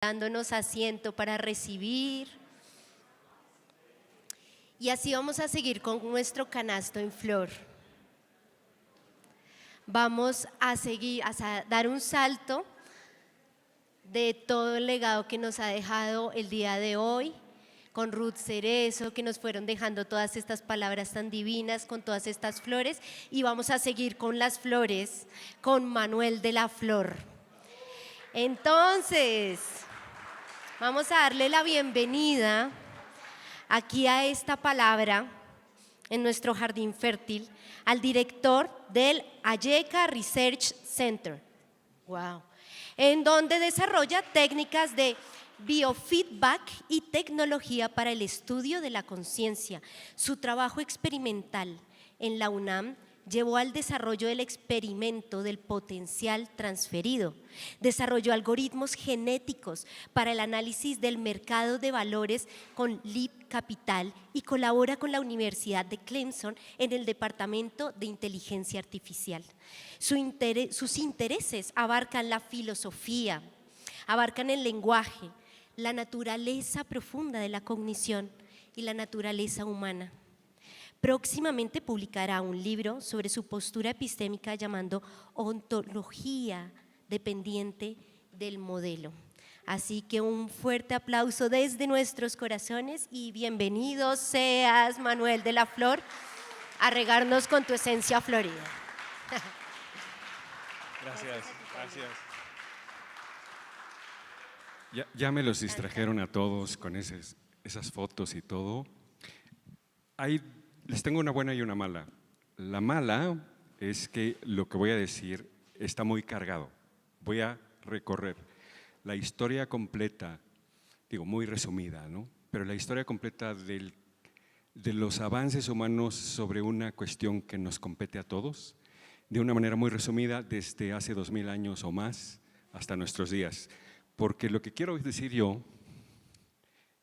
dándonos asiento para recibir. Y así vamos a seguir con nuestro canasto en flor. Vamos a seguir, a dar un salto de todo el legado que nos ha dejado el día de hoy, con Ruth Cerezo, que nos fueron dejando todas estas palabras tan divinas, con todas estas flores, y vamos a seguir con las flores, con Manuel de la Flor. Entonces, vamos a darle la bienvenida aquí a esta palabra en nuestro jardín fértil al director del Ayeca Research Center, wow, en donde desarrolla técnicas de biofeedback y tecnología para el estudio de la conciencia. Su trabajo experimental en la UNAM llevó al desarrollo del experimento del potencial transferido, desarrolló algoritmos genéticos para el análisis del mercado de valores con Leap Capital y colabora con la Universidad de Clemson en el Departamento de Inteligencia Artificial. Sus intereses abarcan la filosofía, abarcan el lenguaje, la naturaleza profunda de la cognición y la naturaleza humana. Próximamente publicará un libro sobre su postura epistémica llamado Ontología dependiente del modelo. Así que un fuerte aplauso desde nuestros corazones y bienvenido seas, Manuel de la Flor, a regarnos con tu esencia florida. Gracias, gracias. Ya me los distrajeron a todos con esas fotos y todo. Les tengo una buena y una mala. La mala es que lo que voy a decir está muy cargado. Voy a recorrer la historia completa, digo muy resumida, ¿no? Pero la historia completa de los avances humanos sobre una cuestión que nos compete a todos, de una manera muy resumida desde hace 2000 años o más hasta nuestros días. Porque lo que quiero decir yo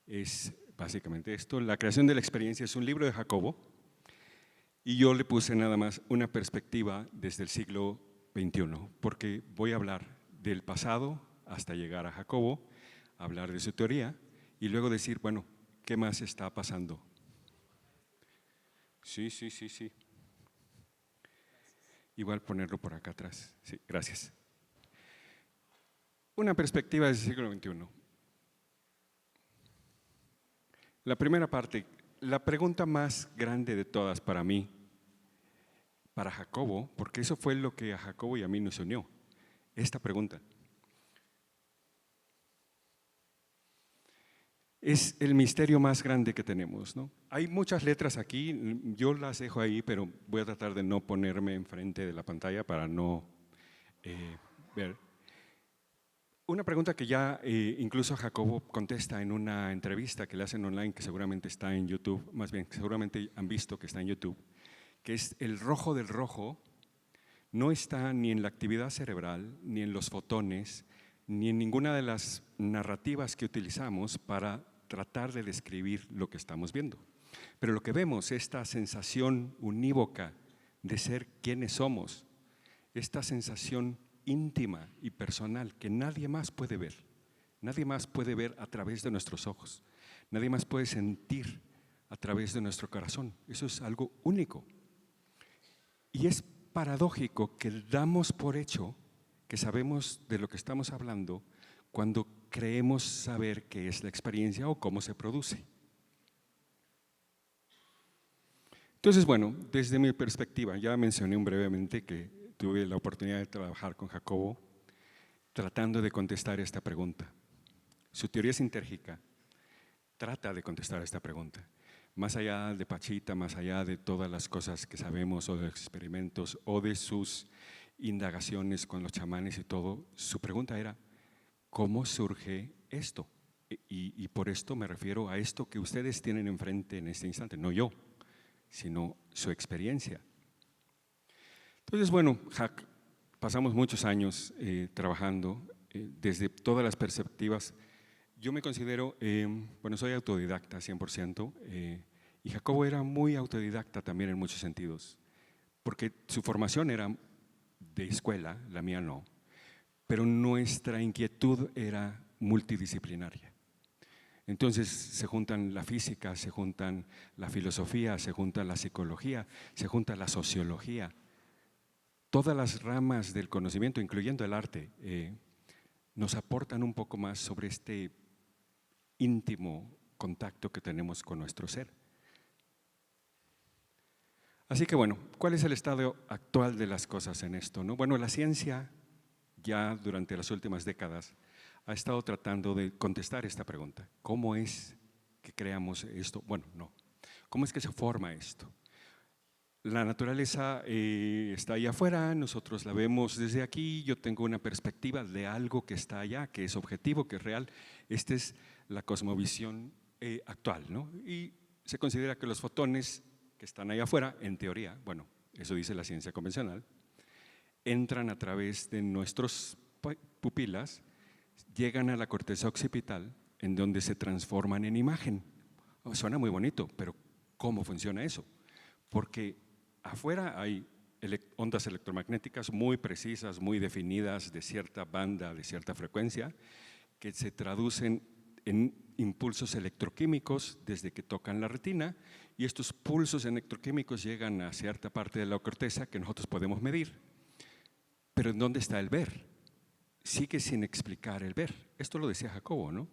es básicamente esto. La creación de la experiencia es un libro de Jacobo y yo le puse nada más una perspectiva desde el siglo XXI, porque voy a hablar del pasado hasta llegar a Jacobo, hablar de su teoría y luego decir, bueno, ¿qué más está pasando? Sí. Igual ponerlo por acá atrás. Sí, gracias. Una perspectiva desde el siglo XXI. La primera parte, la pregunta más grande de todas para mí, para Jacobo, porque eso fue lo que a Jacobo y a mí nos unió, esta pregunta. Es el misterio más grande que tenemos, ¿no? Hay muchas letras aquí, yo las dejo ahí, pero voy a tratar de no ponerme enfrente de la pantalla para no ver. Una pregunta que ya incluso Jacobo contesta en una entrevista que le hacen online, que seguramente está en YouTube, más bien que seguramente han visto que está en YouTube, que es el rojo del rojo, no está ni en la actividad cerebral, ni en los fotones, ni en ninguna de las narrativas que utilizamos para tratar de describir lo que estamos viendo. Pero lo que vemos, esta sensación unívoca de ser quienes somos, esta sensación íntima y personal que nadie más puede ver a través de nuestros ojos, nadie más puede sentir a través de nuestro corazón. Eso es algo único. Y es paradójico que damos por hecho que sabemos de lo que estamos hablando cuando creemos saber qué es la experiencia o cómo se produce. Entonces, bueno, desde mi perspectiva, ya mencioné brevemente que tuve la oportunidad de trabajar con Jacobo tratando de contestar esta pregunta. Su teoría sintérgica trata de contestar esta pregunta. Más allá de Pachita, más allá de todas las cosas que sabemos o de los experimentos o de sus indagaciones con los chamanes y todo, su pregunta era, ¿cómo surge esto? Y por esto me refiero a esto que ustedes tienen enfrente en este instante, no yo, sino su experiencia. Entonces, bueno, pasamos muchos años trabajando desde todas las perspectivas. Yo me considero, bueno, soy autodidacta 100%, y Jacobo era muy autodidacta también en muchos sentidos, porque su formación era de escuela, la mía no, pero nuestra inquietud era multidisciplinaria. Entonces se juntan la física, se juntan la filosofía, se junta la psicología, se junta la sociología. Todas las ramas del conocimiento, incluyendo el arte, nos aportan un poco más sobre este íntimo contacto que tenemos con nuestro ser. Así que bueno, ¿cuál es el estado actual de las cosas en esto, no? Bueno, la ciencia ya durante las últimas décadas ha estado tratando de contestar esta pregunta. ¿Cómo es que creamos esto? Bueno, no. ¿Cómo es que se forma esto? La naturaleza está allá afuera, nosotros la vemos desde aquí, yo tengo una perspectiva de algo que está allá, que es objetivo, que es real. Esta es la cosmovisión actual, ¿no? Y se considera que los fotones que están allá afuera, en teoría, bueno, eso dice la ciencia convencional, entran a través de nuestras pupilas, llegan a la corteza occipital, en donde se transforman en imagen. Oh, suena muy bonito, pero ¿cómo funciona eso? Porque afuera hay ondas electromagnéticas muy precisas, muy definidas, de cierta banda, de cierta frecuencia, que se traducen en impulsos electroquímicos desde que tocan la retina, y estos pulsos electroquímicos llegan a cierta parte de la corteza que nosotros podemos medir. Pero ¿en dónde está el ver? Sigue sin explicar el ver. Esto lo decía Jacobo, ¿no?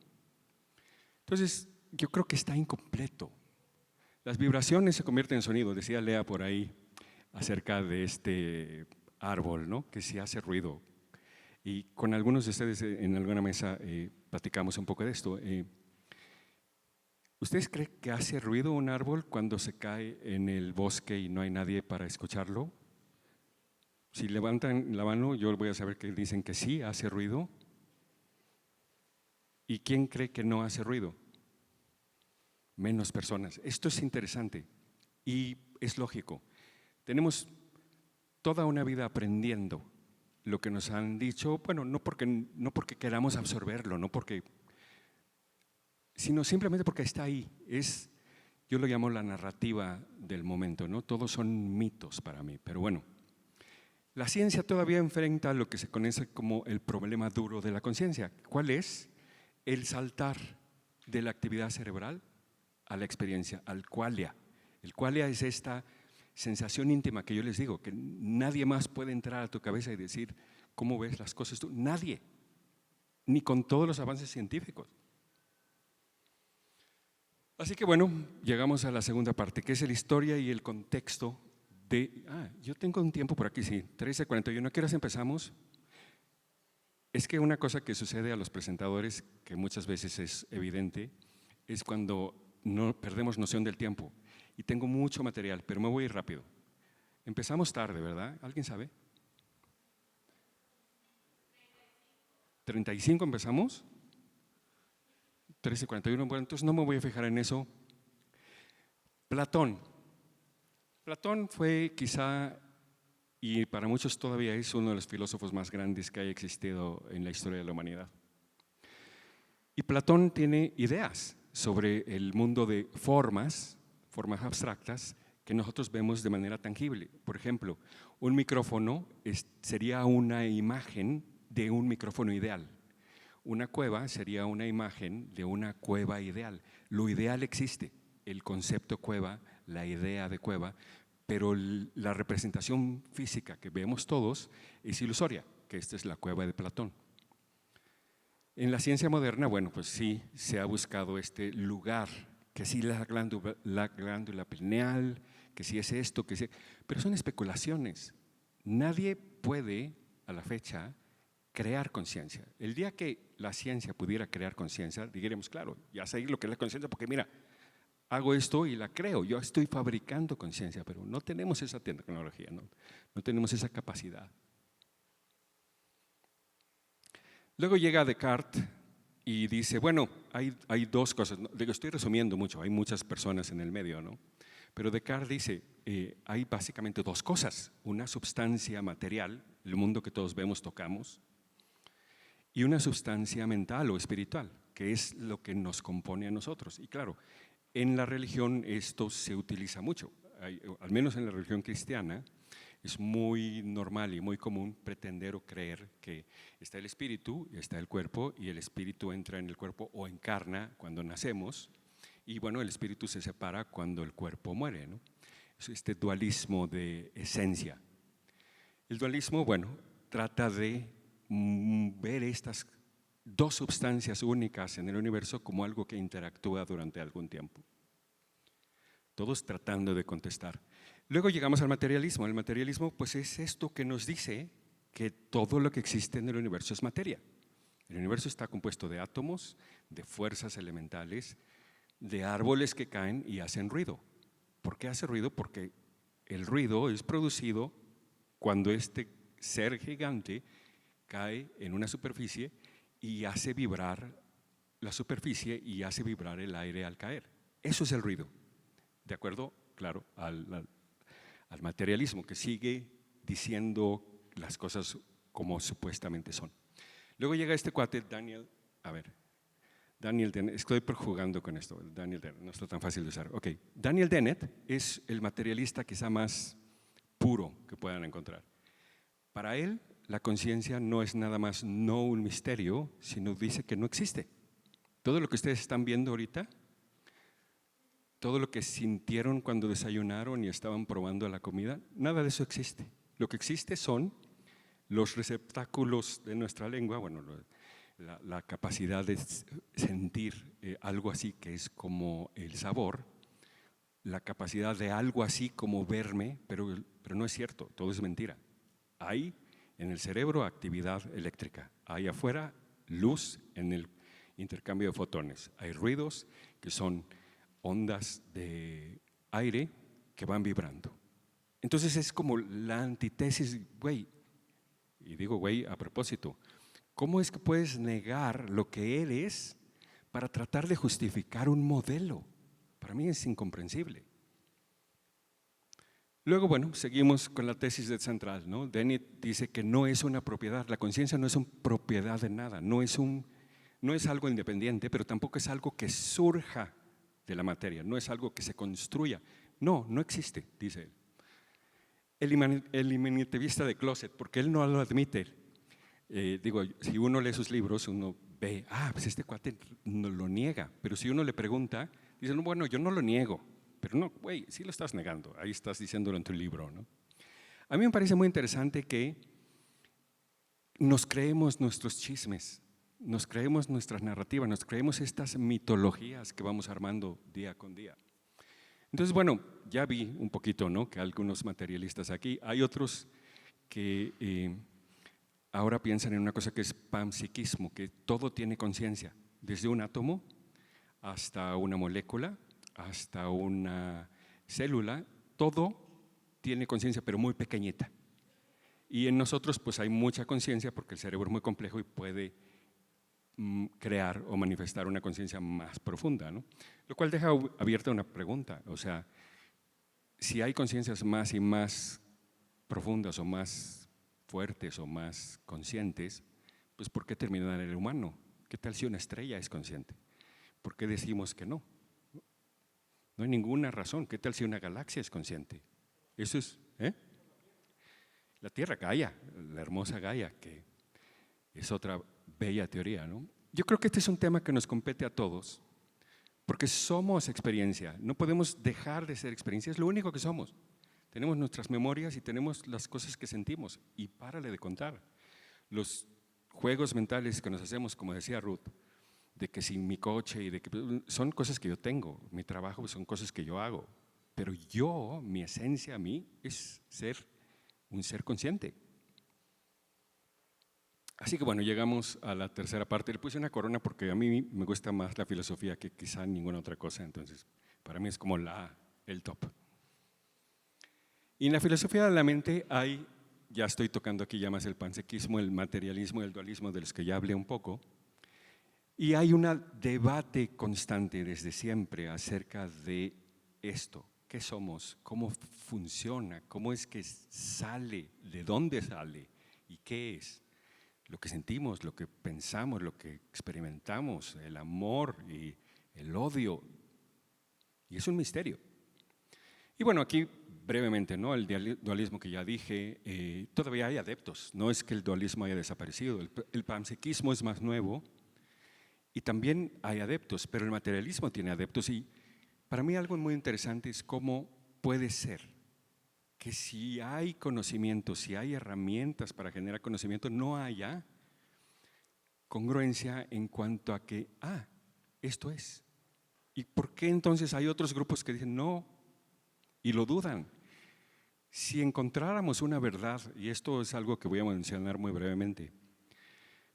Entonces, yo creo que está incompleto. Las vibraciones se convierten en sonido, decía Lea por ahí acerca de este árbol, ¿no? Que sí hace ruido. Y con algunos de ustedes en alguna mesa platicamos un poco de esto. ¿Ustedes creen que hace ruido un árbol cuando se cae en el bosque y no hay nadie para escucharlo? Si levantan la mano, yo voy a saber que dicen que sí, hace ruido. ¿Y quién cree que no hace ruido? Menos personas. Esto es interesante y es lógico. Tenemos toda una vida aprendiendo lo que nos han dicho, bueno, no porque queramos absorberlo, sino simplemente porque está ahí. Yo lo llamo la narrativa del momento, ¿no? Todos son mitos para mí, pero bueno. La ciencia todavía enfrenta lo que se conoce como el problema duro de la conciencia. ¿Cuál es? El saltar de la actividad cerebral a la experiencia, al qualia. El qualia es esta sensación íntima que yo les digo, que nadie más puede entrar a tu cabeza y decir cómo ves las cosas tú. Nadie, ni con todos los avances científicos. Así que bueno, llegamos a la segunda parte, que es la historia y el contexto de… yo tengo un tiempo por aquí, sí, 13:41. ¿A qué horas empezamos? Es que una cosa que sucede a los presentadores, que muchas veces es evidente, es cuando no perdemos noción del tiempo. Y tengo mucho material, pero me voy a ir rápido. Empezamos tarde, ¿verdad? ¿Alguien sabe? 35 empezamos. 13:41, bueno, entonces no me voy a fijar en eso. Platón. Platón fue quizá, y para muchos todavía es, uno de los filósofos más grandes que haya existido en la historia de la humanidad. Y Platón tiene ideas sobre el mundo de formas abstractas que nosotros vemos de manera tangible. Por ejemplo, un micrófono sería una imagen de un micrófono ideal. Una cueva sería una imagen de una cueva ideal. Lo ideal existe, el concepto cueva, la idea de cueva, pero la representación física que vemos todos es ilusoria, que esta es la cueva de Platón. En la ciencia moderna, bueno, pues sí se ha buscado este lugar, que sí la glándula pineal, que sí es esto, que sí, pero son especulaciones. Nadie puede, a la fecha, crear conciencia. El día que la ciencia pudiera crear conciencia, diríamos, claro, ya sé lo que es la conciencia, porque mira, hago esto y la creo, yo estoy fabricando conciencia, pero no tenemos esa tecnología, no tenemos esa capacidad. Luego llega Descartes y dice, bueno, hay dos cosas, estoy resumiendo mucho, hay muchas personas en el medio, ¿no? Pero Descartes dice, hay básicamente dos cosas, una sustancia material, el mundo que todos vemos, tocamos, y una sustancia mental o espiritual, que es lo que nos compone a nosotros. Y claro, en la religión esto se utiliza mucho, al menos en la religión cristiana, Es muy normal y muy común pretender o creer que está el espíritu, está el cuerpo, y el espíritu entra en el cuerpo o encarna cuando nacemos, y bueno, el espíritu se separa cuando el cuerpo muere, ¿no? Es este dualismo de esencia. El dualismo, bueno, trata de ver estas dos sustancias únicas en el universo como algo que interactúa durante algún tiempo. Todos tratando de contestar. Luego llegamos al materialismo. El materialismo, pues, es esto que nos dice que todo lo que existe en el universo es materia. El universo está compuesto de átomos, de fuerzas elementales, de árboles que caen y hacen ruido. ¿Por qué hace ruido? Porque el ruido es producido cuando este ser gigante cae en una superficie y hace vibrar la superficie y hace vibrar el aire al caer. Eso es el ruido, de acuerdo, claro, al materialismo, que sigue diciendo las cosas como supuestamente son. Luego llega este cuate, Daniel Dennett, estoy jugando con esto, Daniel Dennett, no está tan fácil de usar. Ok, Daniel Dennett es el materialista quizá más puro que puedan encontrar. Para él, la conciencia no es nada más no un misterio, sino dice que no existe. Todo lo que ustedes están viendo ahorita, todo lo que sintieron cuando desayunaron y estaban probando la comida, nada de eso existe. Lo que existe son los receptáculos de nuestra lengua, bueno, la capacidad de sentir algo así que es como el sabor, la capacidad de algo así como verme, pero no es cierto, todo es mentira. Hay en el cerebro actividad eléctrica, hay afuera luz en el intercambio de fotones, hay ruidos que son ondas de aire que van vibrando. Entonces es como la antítesis, güey, y digo güey a propósito, ¿cómo es que puedes negar lo que eres para tratar de justificar un modelo? Para mí es incomprensible. Luego, bueno, seguimos con la tesis de central, ¿no? Dennett dice que no es una propiedad, la conciencia no es una propiedad de nada, no es algo independiente, pero tampoco es algo que surja de la materia, no es algo que se construya. No existe, dice él. El imaginativista de closet, porque él no lo admite. Si uno lee sus libros, uno ve, pues este cuate no lo niega, pero si uno le pregunta, dice, no, bueno, yo no lo niego, pero no, güey, sí lo estás negando, ahí estás diciéndolo en tu libro, ¿no? A mí me parece muy interesante que nos creemos nuestros chismes, nos creemos nuestras narrativas, nos creemos estas mitologías que vamos armando día con día. Entonces, bueno, ya vi un poquito, ¿no?, que algunos materialistas aquí, hay otros que ahora piensan en una cosa que es panpsiquismo, que todo tiene conciencia, desde un átomo hasta una molécula, hasta una célula, todo tiene conciencia, pero muy pequeñita. Y en nosotros pues hay mucha conciencia porque el cerebro es muy complejo y puede crear o manifestar una conciencia más profunda, ¿no? Lo cual deja abierta una pregunta, o sea, si hay conciencias más y más profundas o más fuertes o más conscientes, pues ¿por qué terminar en el humano? ¿Qué tal si una estrella es consciente? ¿Por qué decimos que no? No hay ninguna razón. ¿Qué tal si una galaxia es consciente? Eso es, la Tierra, Gaia, la hermosa Gaia, que es otra bella teoría, ¿no? Yo creo que este es un tema que nos compete a todos, porque somos experiencia, no podemos dejar de ser experiencia, es lo único que somos. Tenemos nuestras memorias y tenemos las cosas que sentimos, y párale de contar. Los juegos mentales que nos hacemos, como decía Ruth, de que sin mi coche y de que son cosas que yo tengo, mi trabajo son cosas que yo hago, pero yo, mi esencia a mí es ser un ser consciente. Así que bueno, llegamos a la tercera parte. Le puse una corona porque a mí me gusta más la filosofía que quizá ninguna otra cosa, entonces para mí es como el top. Y en la filosofía de la mente hay, ya estoy tocando aquí ya más el panpsiquismo, el materialismo, el dualismo, de los que ya hablé un poco, y hay un debate constante desde siempre acerca de esto, qué somos, cómo funciona, cómo es que sale, de dónde sale y qué es. Lo que sentimos, lo que pensamos, lo que experimentamos, el amor y el odio. Y es un misterio. Y bueno, aquí brevemente, ¿no? El dualismo que ya dije, todavía hay adeptos, no es que el dualismo haya desaparecido, el panpsiquismo es más nuevo y también hay adeptos, pero el materialismo tiene adeptos y para mí algo muy interesante es cómo puede ser que si hay conocimiento, si hay herramientas para generar conocimiento, no haya congruencia en cuanto a que, esto es. ¿Y por qué entonces hay otros grupos que dicen no y lo dudan? Si encontráramos una verdad, y esto es algo que voy a mencionar muy brevemente,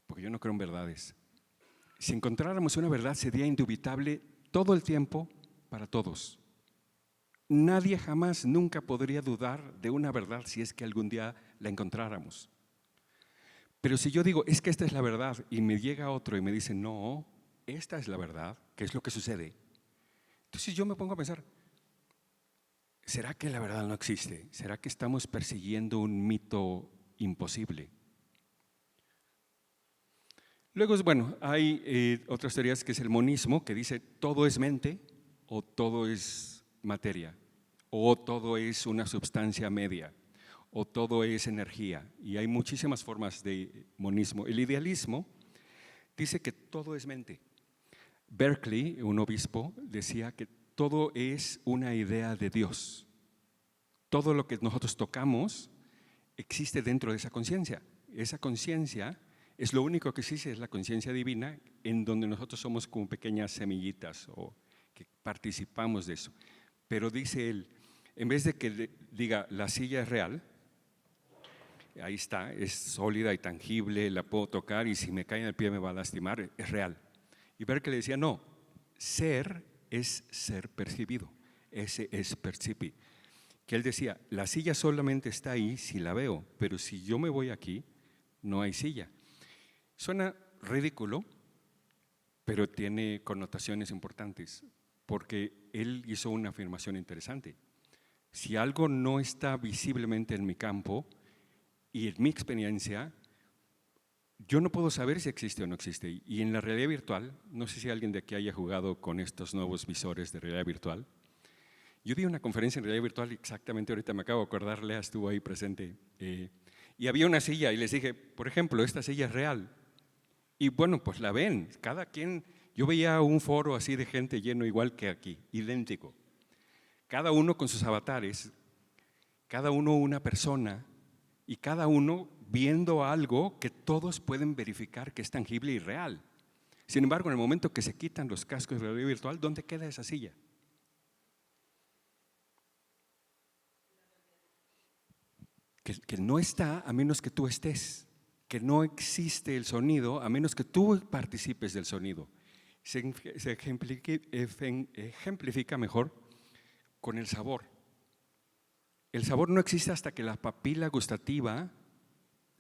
porque yo no creo en verdades, si encontráramos una verdad sería indubitable todo el tiempo para todos. Nadie jamás, nunca podría dudar de una verdad si es que algún día la encontráramos. Pero si yo digo, es que esta es la verdad, y me llega otro y me dice, no, esta es la verdad, ¿qué es lo que sucede? Entonces yo me pongo a pensar, ¿será que la verdad no existe? ¿Será que estamos persiguiendo un mito imposible? Luego, bueno, hay otras teorías que es el monismo, que dice todo es mente o todo es materia, o todo es una sustancia media, o todo es energía. Y hay muchísimas formas de monismo. El idealismo dice que todo es mente. Berkeley, un obispo, decía que todo es una idea de Dios. Todo lo que nosotros tocamos existe dentro de esa conciencia. Esa conciencia es lo único que existe, es la conciencia divina, en donde nosotros somos como pequeñas semillitas o que participamos de eso. Pero dice él, en vez de que diga la silla es real, ahí está, es sólida y tangible, la puedo tocar y si me cae en el pie me va a lastimar, es real. Y Berkeley decía, no, ser es ser percibido, ese es percipi. Que él decía, la silla solamente está ahí si la veo, pero si yo me voy aquí, no hay silla. Suena ridículo, pero tiene connotaciones importantes, porque él hizo una afirmación interesante. Si algo no está visiblemente en mi campo y en mi experiencia, yo no puedo saber si existe o no existe. Y en la realidad virtual, no sé si alguien de aquí haya jugado con estos nuevos visores de realidad virtual. Yo di una conferencia en realidad virtual, exactamente ahorita me acabo de acordar, Lea estuvo ahí presente, y había una silla y les dije, por ejemplo, esta silla es real. Y bueno, pues la ven, cada quien, yo veía un foro así de gente lleno igual que aquí, idéntico. Cada uno con sus avatares, cada uno una persona y cada uno viendo algo que todos pueden verificar que es tangible y real. Sin embargo, en el momento que se quitan los cascos de realidad virtual, ¿dónde queda esa silla? Que no está a menos que tú estés, que no existe el sonido a menos que tú participes del sonido. Se ejemplifica mejor con el sabor. El sabor no existe hasta que la papila gustativa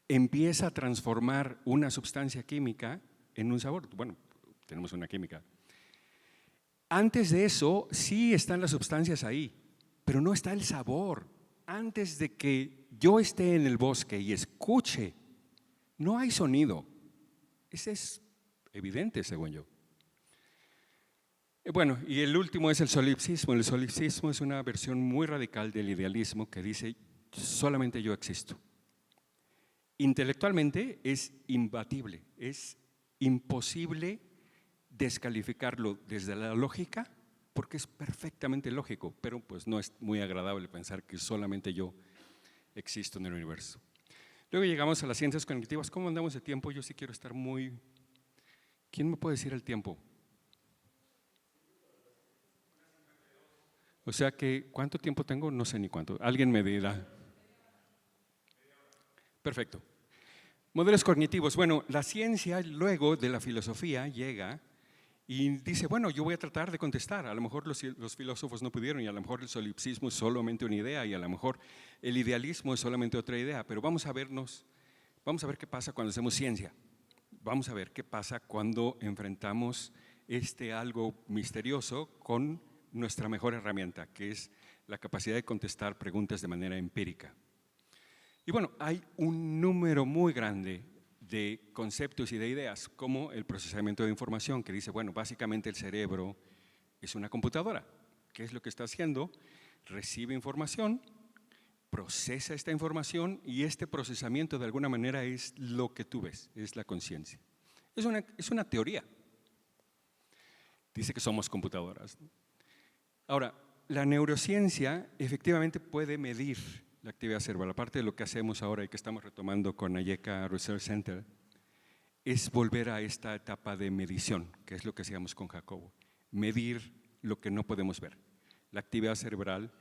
empieza a transformar una sustancia química en un sabor. Bueno, tenemos una química. Antes de eso, sí están las sustancias ahí, pero no está el sabor. Antes de que yo esté en el bosque y escuche, no hay sonido. Ese es evidente, según yo. Bueno, y el último es el solipsismo. El solipsismo es una versión muy radical del idealismo que dice, solamente yo existo. Intelectualmente es imbatible, es imposible descalificarlo desde la lógica, porque es perfectamente lógico, pero pues no es muy agradable pensar que solamente yo existo en el universo. Luego llegamos a las ciencias cognitivas. ¿Cómo andamos de tiempo? Yo sí quiero estar muy… ¿Quién me puede decir el tiempo? O sea que, ¿cuánto tiempo tengo? No sé ni cuánto. Alguien me dirá. Perfecto. Modelos cognitivos. Bueno, la ciencia luego de la filosofía llega y dice, bueno, yo voy a tratar de contestar. A lo mejor los filósofos no pudieron y a lo mejor el solipsismo es solamente una idea y a lo mejor el idealismo es solamente otra idea, pero vamos a ver qué pasa cuando hacemos ciencia. Vamos a ver qué pasa cuando enfrentamos algo misterioso con nuestra mejor herramienta, que es la capacidad de contestar preguntas de manera empírica. Y bueno, hay un número muy grande de conceptos y de ideas, como el procesamiento de información, que dice, bueno, básicamente el cerebro es una computadora. ¿Qué es lo que está haciendo? Recibe información procesa esta información y este procesamiento de alguna manera es lo que tú ves, es la conciencia. Es una teoría. Dice que somos computadoras. Ahora, la neurociencia efectivamente puede medir la actividad cerebral. Aparte de lo que hacemos ahora y que estamos retomando con AYECA Research Center, es volver a esta etapa de medición, que es lo que hacíamos con Jacobo. Medir lo que no podemos ver, la actividad cerebral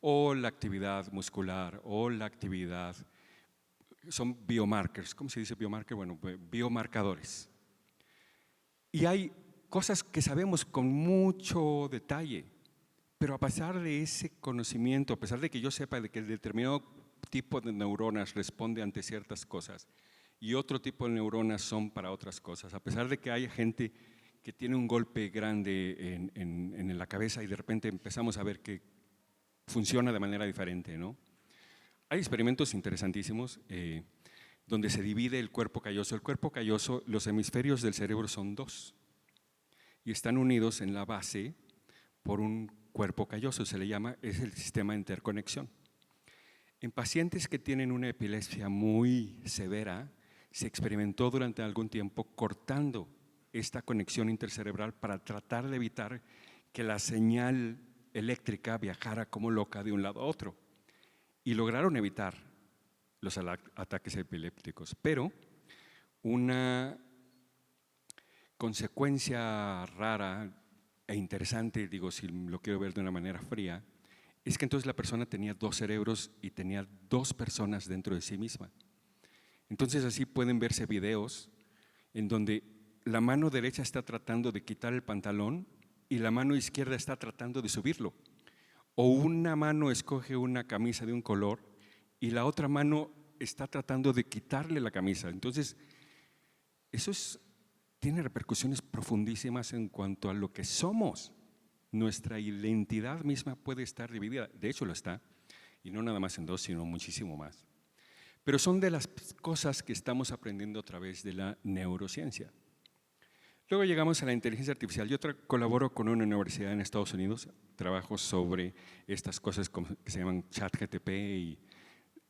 o la actividad muscular o la actividad, son biomarkers. ¿Cómo se dice biomarker? Bueno, biomarcadores. Y hay cosas que sabemos con mucho detalle, pero a pesar de ese conocimiento, a pesar de que yo sepa de que el determinado tipo de neuronas responde ante ciertas cosas y otro tipo de neuronas son para otras cosas, a pesar de que haya gente que tiene un golpe grande en la cabeza y de repente empezamos a ver que funciona de manera diferente, ¿no? Hay experimentos interesantísimos donde se divide el cuerpo calloso. El cuerpo calloso, los hemisferios del cerebro son dos y están unidos en la base por un cuerpo calloso, se le llama, es el sistema de interconexión. En pacientes que tienen una epilepsia muy severa, se experimentó durante algún tiempo cortando esta conexión intercerebral para tratar de evitar que la señal eléctrica viajara como loca de un lado a otro. Y lograron evitar los ataques epilépticos. Pero una consecuencia rara e interesante, digo, si lo quiero ver de una manera fría, es que entonces la persona tenía dos cerebros y tenía dos personas dentro de sí misma. Entonces así pueden verse videos en donde la mano derecha está tratando de quitar el pantalón y la mano izquierda está tratando de subirlo. O una mano escoge una camisa de un color y la otra mano está tratando de quitarle la camisa. Entonces, eso tiene repercusiones profundísimas en cuanto a lo que somos. Nuestra identidad misma puede estar dividida, de hecho lo está, y no nada más en dos, sino muchísimo más. Pero son de las cosas que estamos aprendiendo a través de la neurociencia. Luego llegamos a la inteligencia artificial. Yo colaboro con una universidad en Estados Unidos, trabajo sobre estas cosas que se llaman ChatGPT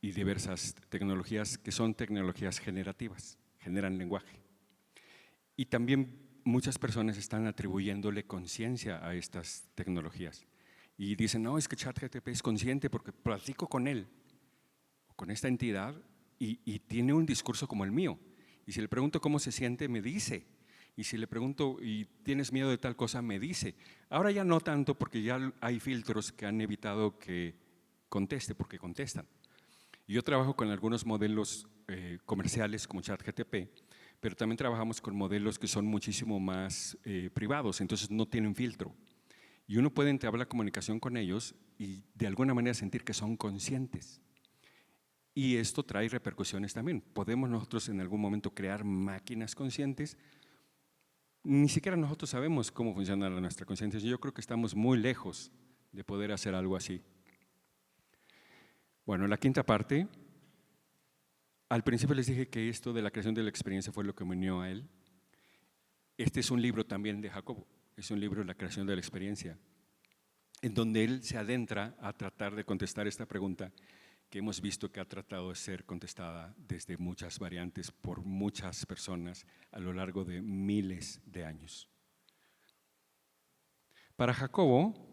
y diversas tecnologías que son tecnologías generativas, generan lenguaje. Y también muchas personas están atribuyéndole conciencia a estas tecnologías. Y dicen, no, es que ChatGPT es consciente porque platico con él, con esta entidad, y tiene un discurso como el mío. Y si le pregunto cómo se siente, me dice. Y si le pregunto, ¿y tienes miedo de tal cosa? Me dice. Ahora ya no tanto porque ya hay filtros que han evitado que conteste, porque contestan. Y yo trabajo con algunos modelos comerciales como ChatGPT, pero también trabajamos con modelos que son muchísimo más privados, entonces no tienen filtro. Y uno puede entablar comunicación con ellos y de alguna manera sentir que son conscientes. Y esto trae repercusiones también. Podemos nosotros en algún momento crear máquinas conscientes. Ni siquiera nosotros sabemos cómo funciona nuestra conciencia. Yo creo que estamos muy lejos de poder hacer algo así. Bueno, la quinta parte. Al principio les dije que esto de la creación de la experiencia fue lo que me unió a él. Este es un libro también de Jacobo, es un libro de la creación de la experiencia, en donde él se adentra a tratar de contestar esta pregunta que hemos visto que ha tratado de ser contestada desde muchas variantes por muchas personas a lo largo de miles de años. Para Jacobo,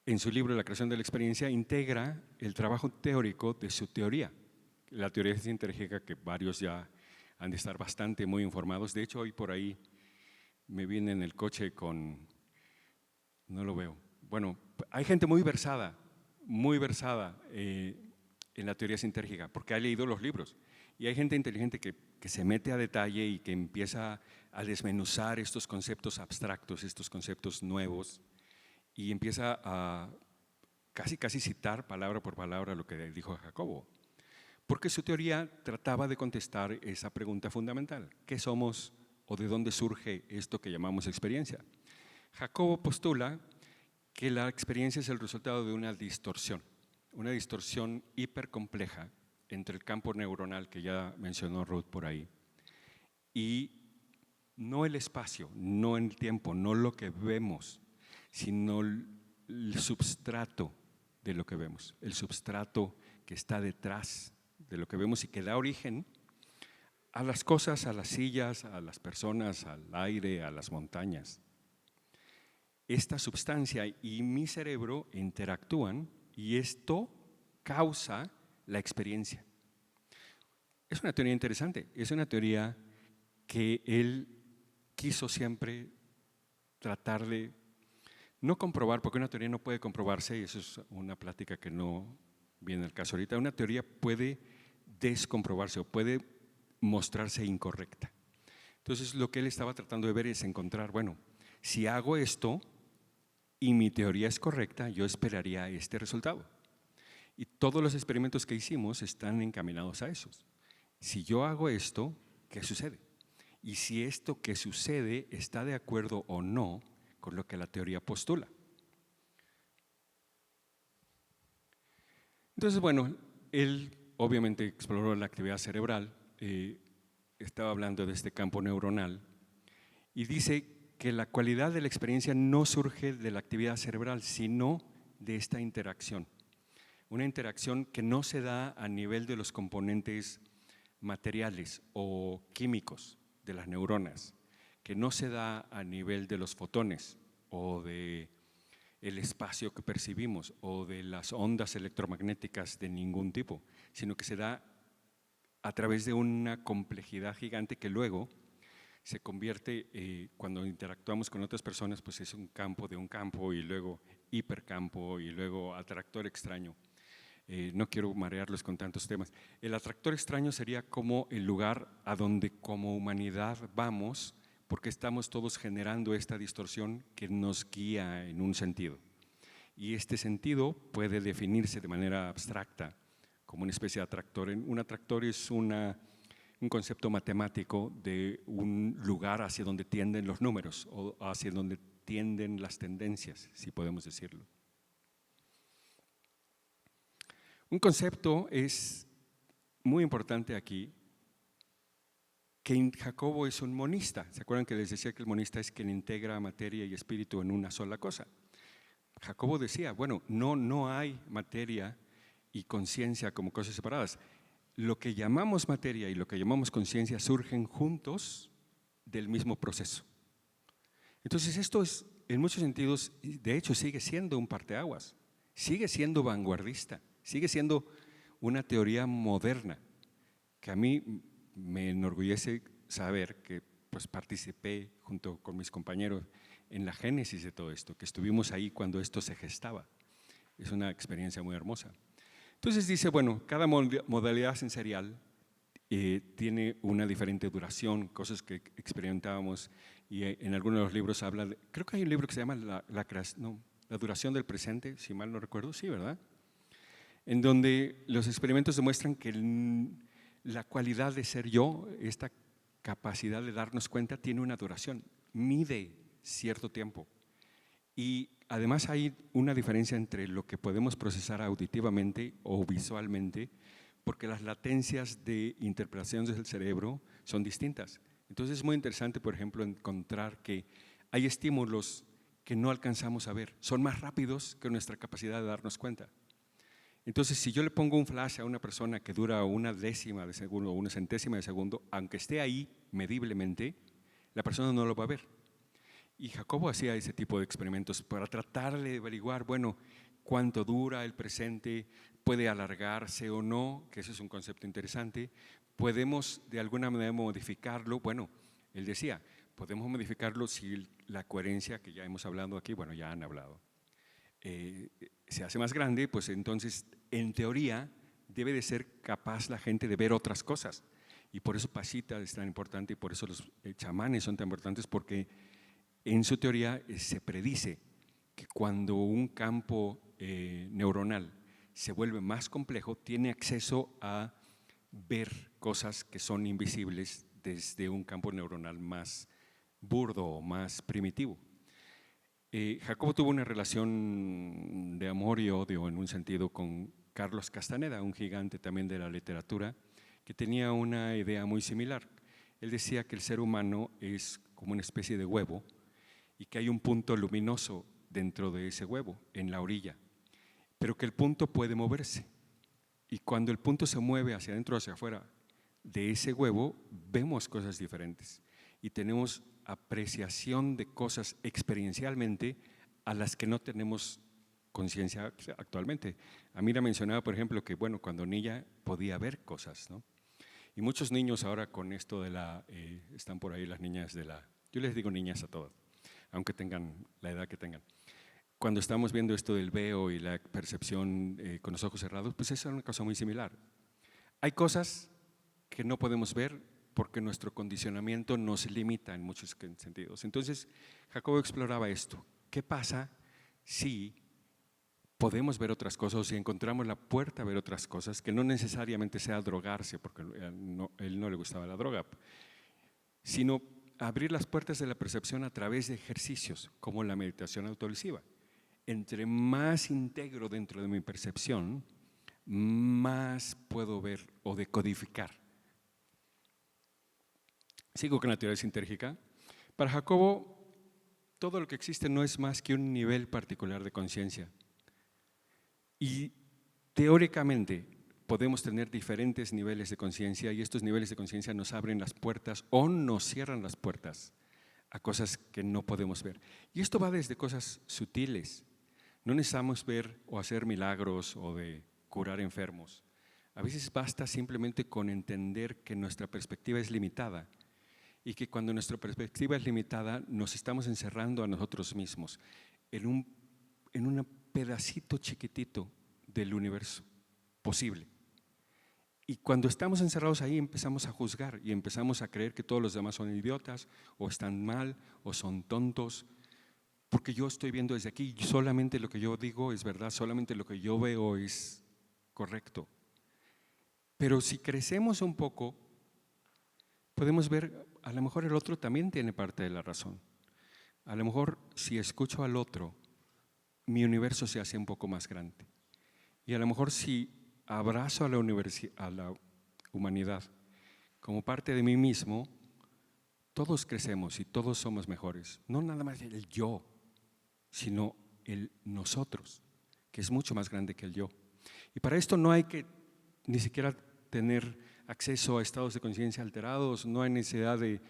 en su libro La creación de la experiencia, integra el trabajo teórico de su teoría, la teoría sinérgica, que varios ya han de estar bastante muy informados. De hecho, hoy por ahí me viene en el coche con, no lo veo, bueno, hay gente muy versada en la teoría sinérgica, porque ha leído los libros. Y hay gente inteligente que se mete a detalle y que empieza a desmenuzar estos conceptos abstractos, estos conceptos nuevos, y empieza a casi citar palabra por palabra lo que dijo Jacobo. Porque su teoría trataba de contestar esa pregunta fundamental: ¿qué somos o de dónde surge esto que llamamos experiencia? Jacobo postula que la experiencia es el resultado de una distorsión hipercompleja entre el campo neuronal que ya mencionó Ruth por ahí y no el espacio, no el tiempo, no lo que vemos, sino el substrato de lo que vemos, el substrato que está detrás de lo que vemos y que da origen a las cosas, a las sillas, a las personas, al aire, a las montañas. Esta sustancia y mi cerebro interactúan y esto causa la experiencia. Es una teoría interesante, es una teoría que él quiso siempre tratar de no comprobar, porque una teoría no puede comprobarse, y eso es una plática que no viene al caso ahorita. Una teoría puede descomprobarse o puede mostrarse incorrecta. Entonces, lo que él estaba tratando de ver es encontrar, bueno, si hago esto y mi teoría es correcta, yo esperaría este resultado. Y todos los experimentos que hicimos están encaminados a eso. Si yo hago esto, ¿qué sucede? Y si esto que sucede está de acuerdo o no con lo que la teoría postula. Entonces, bueno, él obviamente exploró la actividad cerebral, estaba hablando de este campo neuronal y dice que la cualidad de la experiencia no surge de la actividad cerebral, sino de esta interacción. Una interacción que no se da a nivel de los componentes materiales o químicos de las neuronas, que no se da a nivel de los fotones o de el espacio que percibimos o de las ondas electromagnéticas de ningún tipo, sino que se da a través de una complejidad gigante que luego se convierte, cuando interactuamos con otras personas, pues es un campo de un campo y luego hipercampo y luego atractor extraño. No quiero marearlos con tantos temas. El atractor extraño sería como el lugar a donde como humanidad vamos, porque estamos todos generando esta distorsión que nos guía en un sentido. Y este sentido puede definirse de manera abstracta como una especie de atractor. Un atractor es un concepto matemático de un lugar hacia donde tienden los números o hacia donde tienden las tendencias, si podemos decirlo. Un concepto es muy importante aquí, que Jacobo es un monista. ¿Se acuerdan que les decía que el monista es quien integra materia y espíritu en una sola cosa? Jacobo decía, bueno, no hay materia y conciencia como cosas separadas. Lo que llamamos materia y lo que llamamos conciencia surgen juntos del mismo proceso. Entonces esto es, en muchos sentidos, de hecho sigue siendo un parteaguas, sigue siendo vanguardista, sigue siendo una teoría moderna, que a mí me enorgullece saber que pues, participé junto con mis compañeros en la génesis de todo esto, que estuvimos ahí cuando esto se gestaba. Es una experiencia muy hermosa. Entonces dice, bueno, cada modalidad sensorial tiene una diferente duración, cosas que experimentábamos, y en algunos de los libros habla de, creo que hay un libro que se llama La duración del presente, si mal no recuerdo, sí, ¿verdad? En donde los experimentos demuestran que la cualidad de ser yo, esta capacidad de darnos cuenta, tiene una duración, mide cierto tiempo. Y además hay una diferencia entre lo que podemos procesar auditivamente o visualmente, porque las latencias de interpretación del cerebro son distintas. Entonces es muy interesante, por ejemplo, encontrar que hay estímulos que no alcanzamos a ver, son más rápidos que nuestra capacidad de darnos cuenta. Entonces, si yo le pongo un flash a una persona que dura una décima de segundo o una centésima de segundo, aunque esté ahí mediblemente, la persona no lo va a ver. Y Jacobo hacía ese tipo de experimentos para tratar de averiguar, bueno, cuánto dura el presente, puede alargarse o no, que eso es un concepto interesante. Podemos de alguna manera modificarlo. Bueno, él decía, podemos modificarlo si la coherencia, que ya hemos hablado aquí, bueno, ya han hablado, se hace más grande, pues entonces, en teoría, debe de ser capaz la gente de ver otras cosas. Y por eso Pachita es tan importante y por eso los chamanes son tan importantes, porque en su teoría se predice que cuando un campo neuronal se vuelve más complejo, tiene acceso a ver cosas que son invisibles desde un campo neuronal más burdo o más primitivo. Jacobo tuvo una relación de amor y odio en un sentido con Carlos Castaneda, un gigante también de la literatura, que tenía una idea muy similar. Él decía que el ser humano es como una especie de huevo y que hay un punto luminoso dentro de ese huevo, en la orilla, pero que el punto puede moverse. Y cuando el punto se mueve hacia adentro o hacia afuera de ese huevo, vemos cosas diferentes y tenemos apreciación de cosas experiencialmente a las que no tenemos conciencia actualmente. Amira mencionaba, por ejemplo, que bueno, cuando niña podía ver cosas, ¿no? Y muchos niños ahora con esto de están por ahí las niñas yo les digo niñas a todas, aunque tengan la edad que tengan. Cuando estamos viendo esto del veo y la percepción con los ojos cerrados, pues eso es una cosa muy similar. Hay cosas que no podemos ver porque nuestro condicionamiento nos limita en muchos sentidos. Entonces, Jacobo exploraba esto. ¿Qué pasa si podemos ver otras cosas o si encontramos la puerta a ver otras cosas, que no necesariamente sea drogarse, porque él no le gustaba la droga, sino abrir las puertas de la percepción a través de ejercicios como la meditación autolesiva? Entre más integro dentro de mi percepción, más puedo ver o decodificar. Sigo con la teoría sintérgica. Para Jacobo, todo lo que existe no es más que un nivel particular de conciencia. Y teóricamente podemos tener diferentes niveles de conciencia y estos niveles de conciencia nos abren las puertas o nos cierran las puertas a cosas que no podemos ver. Y esto va desde cosas sutiles. No necesitamos ver o hacer milagros o de curar enfermos. A veces basta simplemente con entender que nuestra perspectiva es limitada y que cuando nuestra perspectiva es limitada nos estamos encerrando a nosotros mismos en un pedacito chiquitito del universo posible. Y cuando estamos encerrados ahí empezamos a juzgar y empezamos a creer que todos los demás son idiotas o están mal o son tontos, porque yo estoy viendo desde aquí y solamente lo que yo digo es verdad, solamente lo que yo veo es correcto. Pero si crecemos un poco, podemos ver, a lo mejor el otro también tiene parte de la razón. A lo mejor si escucho al otro, mi universo se hace un poco más grande. Y a lo mejor si abrazo a la humanidad como parte de mí mismo, todos crecemos y todos somos mejores. No nada más el yo, sino el nosotros, que es mucho más grande que el yo. Y para esto no hay que ni siquiera tener acceso a estados de conciencia alterados, no hay necesidad de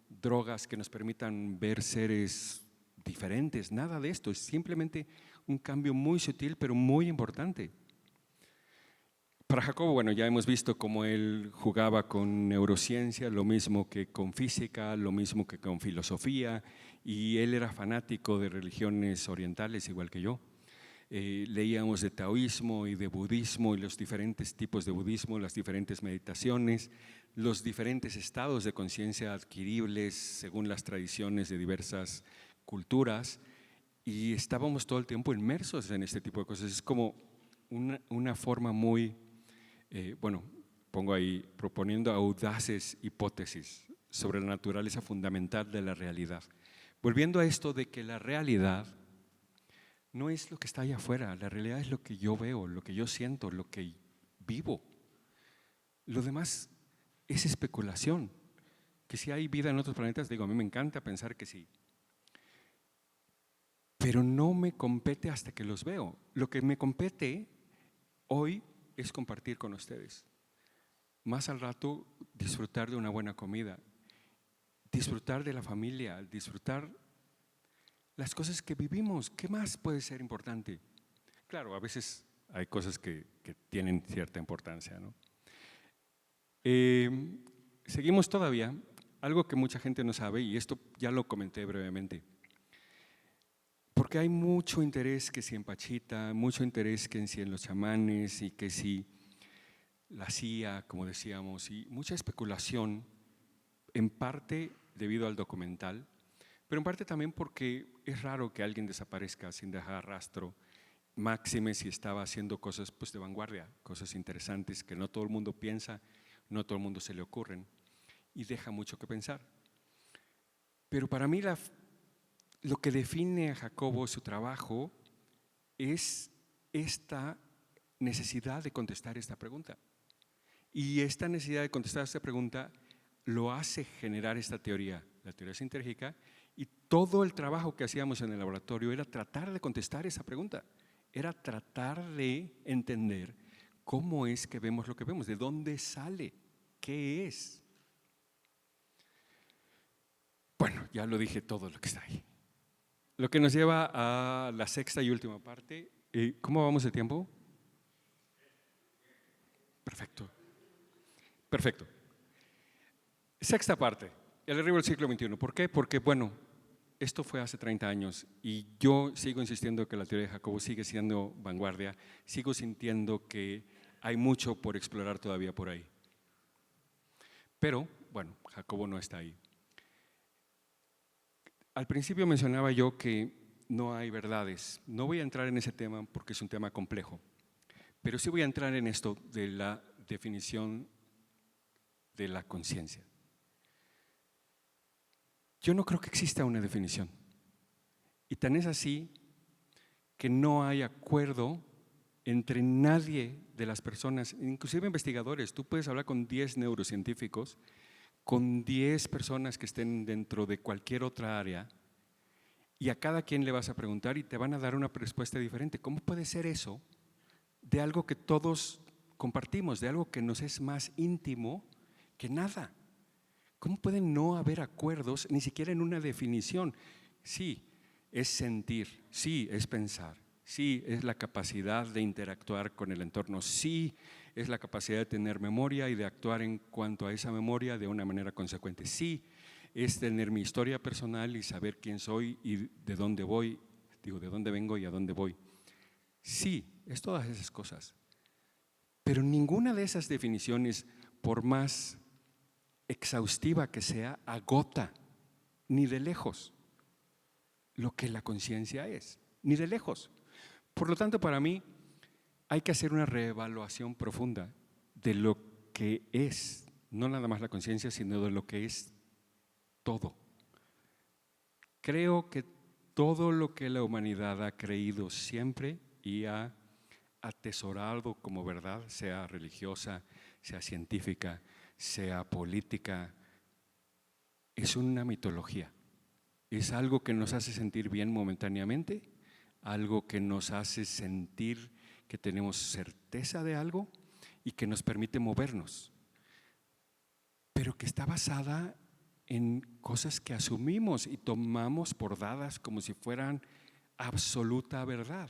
drogas que nos permitan ver seres diferentes, nada de esto, es simplemente un cambio muy sutil pero muy importante. Para Jacobo, bueno, ya hemos visto cómo él jugaba con neurociencia, lo mismo que con física, lo mismo que con filosofía, y él era fanático de religiones orientales, igual que yo. Leíamos de taoísmo y de budismo y los diferentes tipos de budismo, las diferentes meditaciones, los diferentes estados de conciencia adquiribles según las tradiciones de diversas culturas, y estábamos todo el tiempo inmersos en este tipo de cosas. Es como una forma muy, bueno, pongo ahí, proponiendo audaces hipótesis sobre la naturaleza fundamental de la realidad. Volviendo a esto de que la realidad no es lo que está allá afuera, la realidad es lo que yo veo, lo que yo siento, lo que vivo. Lo demás es especulación. Que si hay vida en otros planetas, digo, a mí me encanta pensar que sí. Pero no me compete hasta que los veo. Lo que me compete hoy es compartir con ustedes. Más al rato, disfrutar de una buena comida, disfrutar de la familia, disfrutar las cosas que vivimos. ¿Qué más puede ser importante? Claro, a veces hay cosas que tienen cierta importancia, ¿no? Seguimos todavía, algo que mucha gente no sabe, y esto ya lo comenté brevemente, porque hay mucho interés que si en Pachita, mucho interés que si en los chamanes y que si la CIA, como decíamos, y mucha especulación, en parte debido al documental, pero en parte también porque es raro que alguien desaparezca sin dejar rastro, máxime si estaba haciendo cosas pues, de vanguardia, cosas interesantes que no todo el mundo piensa, no todo el mundo se le ocurren, y deja mucho que pensar. Pero para mí lo que define a Jacobo, su trabajo, es esta necesidad de contestar esta pregunta. Y esta necesidad de contestar esta pregunta lo hace generar esta teoría, la teoría sintérgica, y todo el trabajo que hacíamos en el laboratorio era tratar de contestar esa pregunta. era tratar de entender cómo es que vemos lo que vemos, de dónde sale, qué es. Bueno, ya lo dije todo lo que está ahí. Lo que nos lleva a la sexta y última parte. ¿Cómo vamos de tiempo? Perfecto. Perfecto. Sexta parte, el arribo del siglo XXI. ¿Por qué? Porque, bueno, esto fue hace 30 años y yo sigo insistiendo que la teoría de Jacobo sigue siendo vanguardia, sigo sintiendo que hay mucho por explorar todavía por ahí. Pero, bueno, Jacobo no está ahí. Al principio mencionaba yo que no hay verdades. No voy a entrar en ese tema porque es un tema complejo, pero sí voy a entrar en esto de la definición de la conciencia. Yo no creo que exista una definición. Y tan es así que no hay acuerdo entre nadie de las personas, inclusive investigadores. Tú puedes hablar con 10 neurocientíficos, con 10 personas que estén dentro de cualquier otra área, y a cada quien le vas a preguntar y te van a dar una respuesta diferente. ¿Cómo puede ser eso de algo que todos compartimos, de algo que nos es más íntimo que nada? ¿Cómo pueden no haber acuerdos ni siquiera en una definición? Sí, es sentir, sí, es pensar, sí, es la capacidad de interactuar con el entorno, sí, es la capacidad de tener memoria y de actuar en cuanto a esa memoria de una manera consecuente, sí, es tener mi historia personal y saber quién soy y de dónde voy, digo, de dónde vengo y a dónde voy. Sí, es todas esas cosas. Pero ninguna de esas definiciones, por más exhaustiva que sea, agota ni de lejos lo que la conciencia es, ni de lejos. Por lo tanto, para mí hay que hacer una reevaluación profunda de lo que es, no nada más la conciencia, sino de lo que es todo. Creo que todo lo que la humanidad ha creído siempre y ha atesorado como verdad, sea religiosa, sea científica, sea política, es una mitología. Es algo que nos hace sentir bien momentáneamente, algo que nos hace sentir que tenemos certeza de algo y que nos permite movernos, pero que está basada en cosas que asumimos y tomamos por dadas como si fueran absoluta verdad.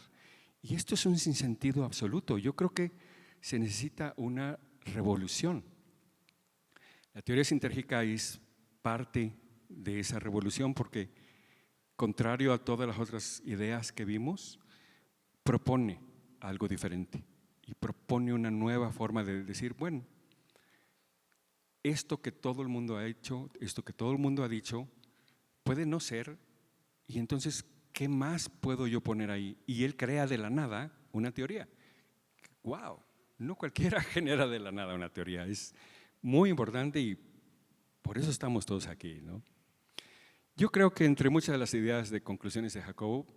Y esto es un sinsentido absoluto. Yo creo que se necesita una revolución. La teoría sintérgica es parte de esa revolución porque, contrario a todas las otras ideas que vimos, propone algo diferente y propone una nueva forma de decir, bueno, esto que todo el mundo ha hecho, esto que todo el mundo ha dicho, puede no ser, y entonces, ¿qué más puedo yo poner ahí? Y él crea de la nada una teoría. ¡Wow! No cualquiera genera de la nada una teoría, es muy importante y por eso estamos todos aquí, ¿no? Yo creo que entre muchas de las ideas de conclusiones de Jacobo,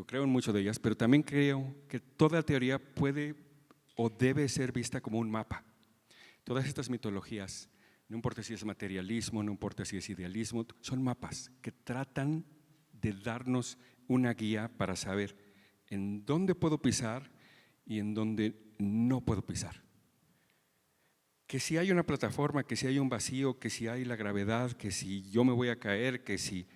creo en muchas de ellas, pero también creo que toda teoría puede o debe ser vista como un mapa. Todas estas mitologías, no importa si es materialismo, no importa si es idealismo, son mapas que tratan de darnos una guía para saber en dónde puedo pisar y en dónde no puedo pisar. Que si hay una plataforma, que si hay un vacío, que si hay la gravedad, que si yo me voy a caer, que si…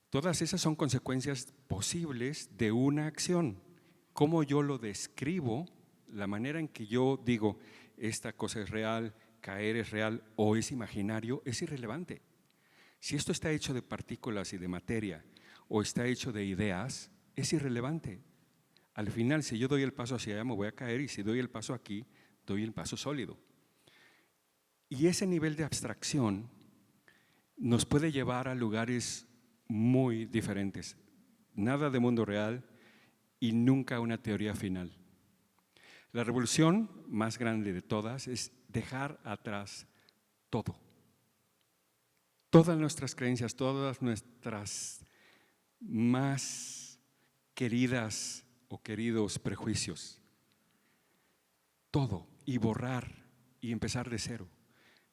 Todas esas son consecuencias posibles de una acción. Cómo yo lo describo, la manera en que yo digo, esta cosa es real, caer es real o es imaginario, es irrelevante. Si esto está hecho de partículas y de materia o está hecho de ideas, es irrelevante. Al final, si yo doy el paso hacia allá, me voy a caer y si doy el paso aquí, doy el paso sólido. Y ese nivel de abstracción nos puede llevar a lugares muy diferentes. Nada de mundo real y nunca una teoría final. La revolución más grande de todas es dejar atrás todo. Todas nuestras creencias, todas nuestras más queridas o queridos prejuicios. Todo, y borrar y empezar de cero.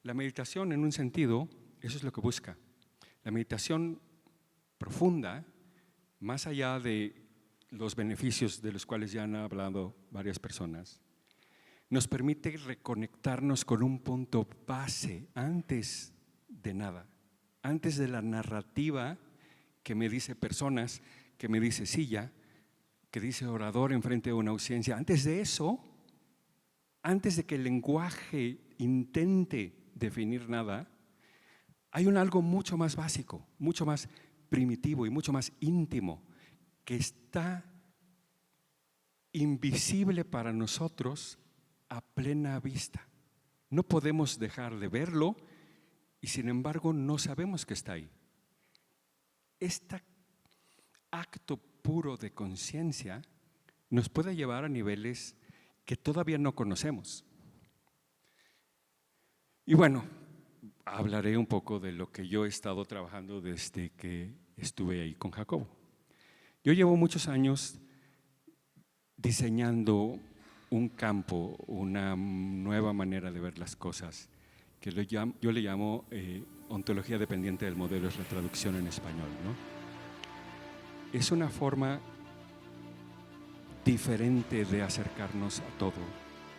La meditación, en un sentido, eso es lo que busca. La meditación profunda, más allá de los beneficios de los cuales ya han hablado varias personas, nos permite reconectarnos con un punto base antes de nada, antes de la narrativa que me dice personas, que me dice silla, que dice orador enfrente de una audiencia. Antes de eso, antes de que el lenguaje intente definir nada, hay algo mucho más básico, mucho más primitivo y mucho más íntimo, que está invisible para nosotros a plena vista. No podemos dejar de verlo y sin embargo no sabemos que está ahí. Este acto puro de conciencia nos puede llevar a niveles que todavía no conocemos. Y bueno, hablaré un poco de lo que yo he estado trabajando desde que estuve ahí con Jacobo. Yo llevo muchos años diseñando un campo, una nueva manera de ver las cosas, que yo le llamo ontología dependiente del modelo, es la traducción en español, ¿no? Es una forma diferente de acercarnos a todo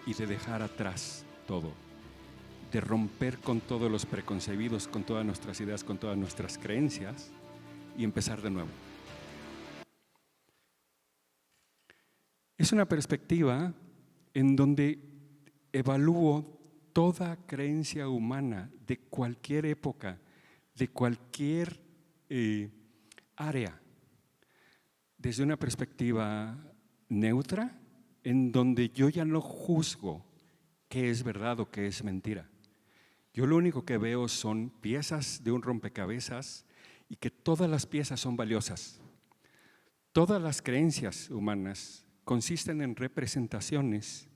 y de dejar atrás todo, de romper con todos los preconcebidos, con todas nuestras ideas, con todas nuestras creencias y empezar de nuevo. Es una perspectiva en donde evalúo toda creencia humana de cualquier época, de cualquier área, desde una perspectiva neutra, en donde yo ya no juzgo qué es verdad o qué es mentira. Yo lo único que veo son piezas de un rompecabezas y que todas las piezas son valiosas. Todas las creencias humanas consisten en representaciones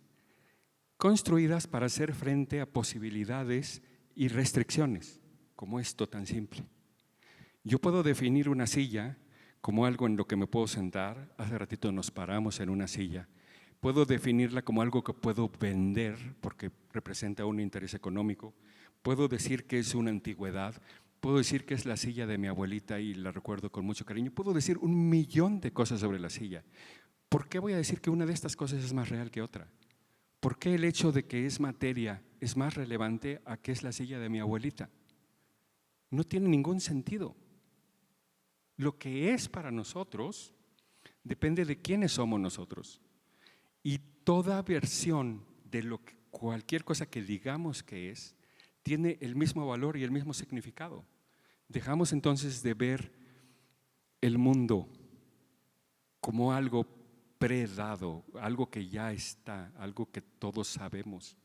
construidas para hacer frente a posibilidades y restricciones, como esto tan simple. Yo puedo definir una silla como algo en lo que me puedo sentar. Hace ratito nos paramos en una silla. Puedo definirla como algo que puedo vender porque representa un interés económico. Puedo decir que es una antigüedad. Puedo decir que es la silla de mi abuelita y la recuerdo con mucho cariño. Puedo decir 1.000.000 de cosas sobre la silla. ¿Por qué voy a decir que una de estas cosas es más real que otra? ¿Por qué el hecho de que es materia es más relevante a que es la silla de mi abuelita? No tiene ningún sentido. Lo que es para nosotros depende de quiénes somos nosotros. Y toda versión de cualquier cosa que digamos que es, tiene el mismo valor y el mismo significado. Dejamos entonces de ver el mundo como algo predado, algo que ya está, algo que todos sabemos.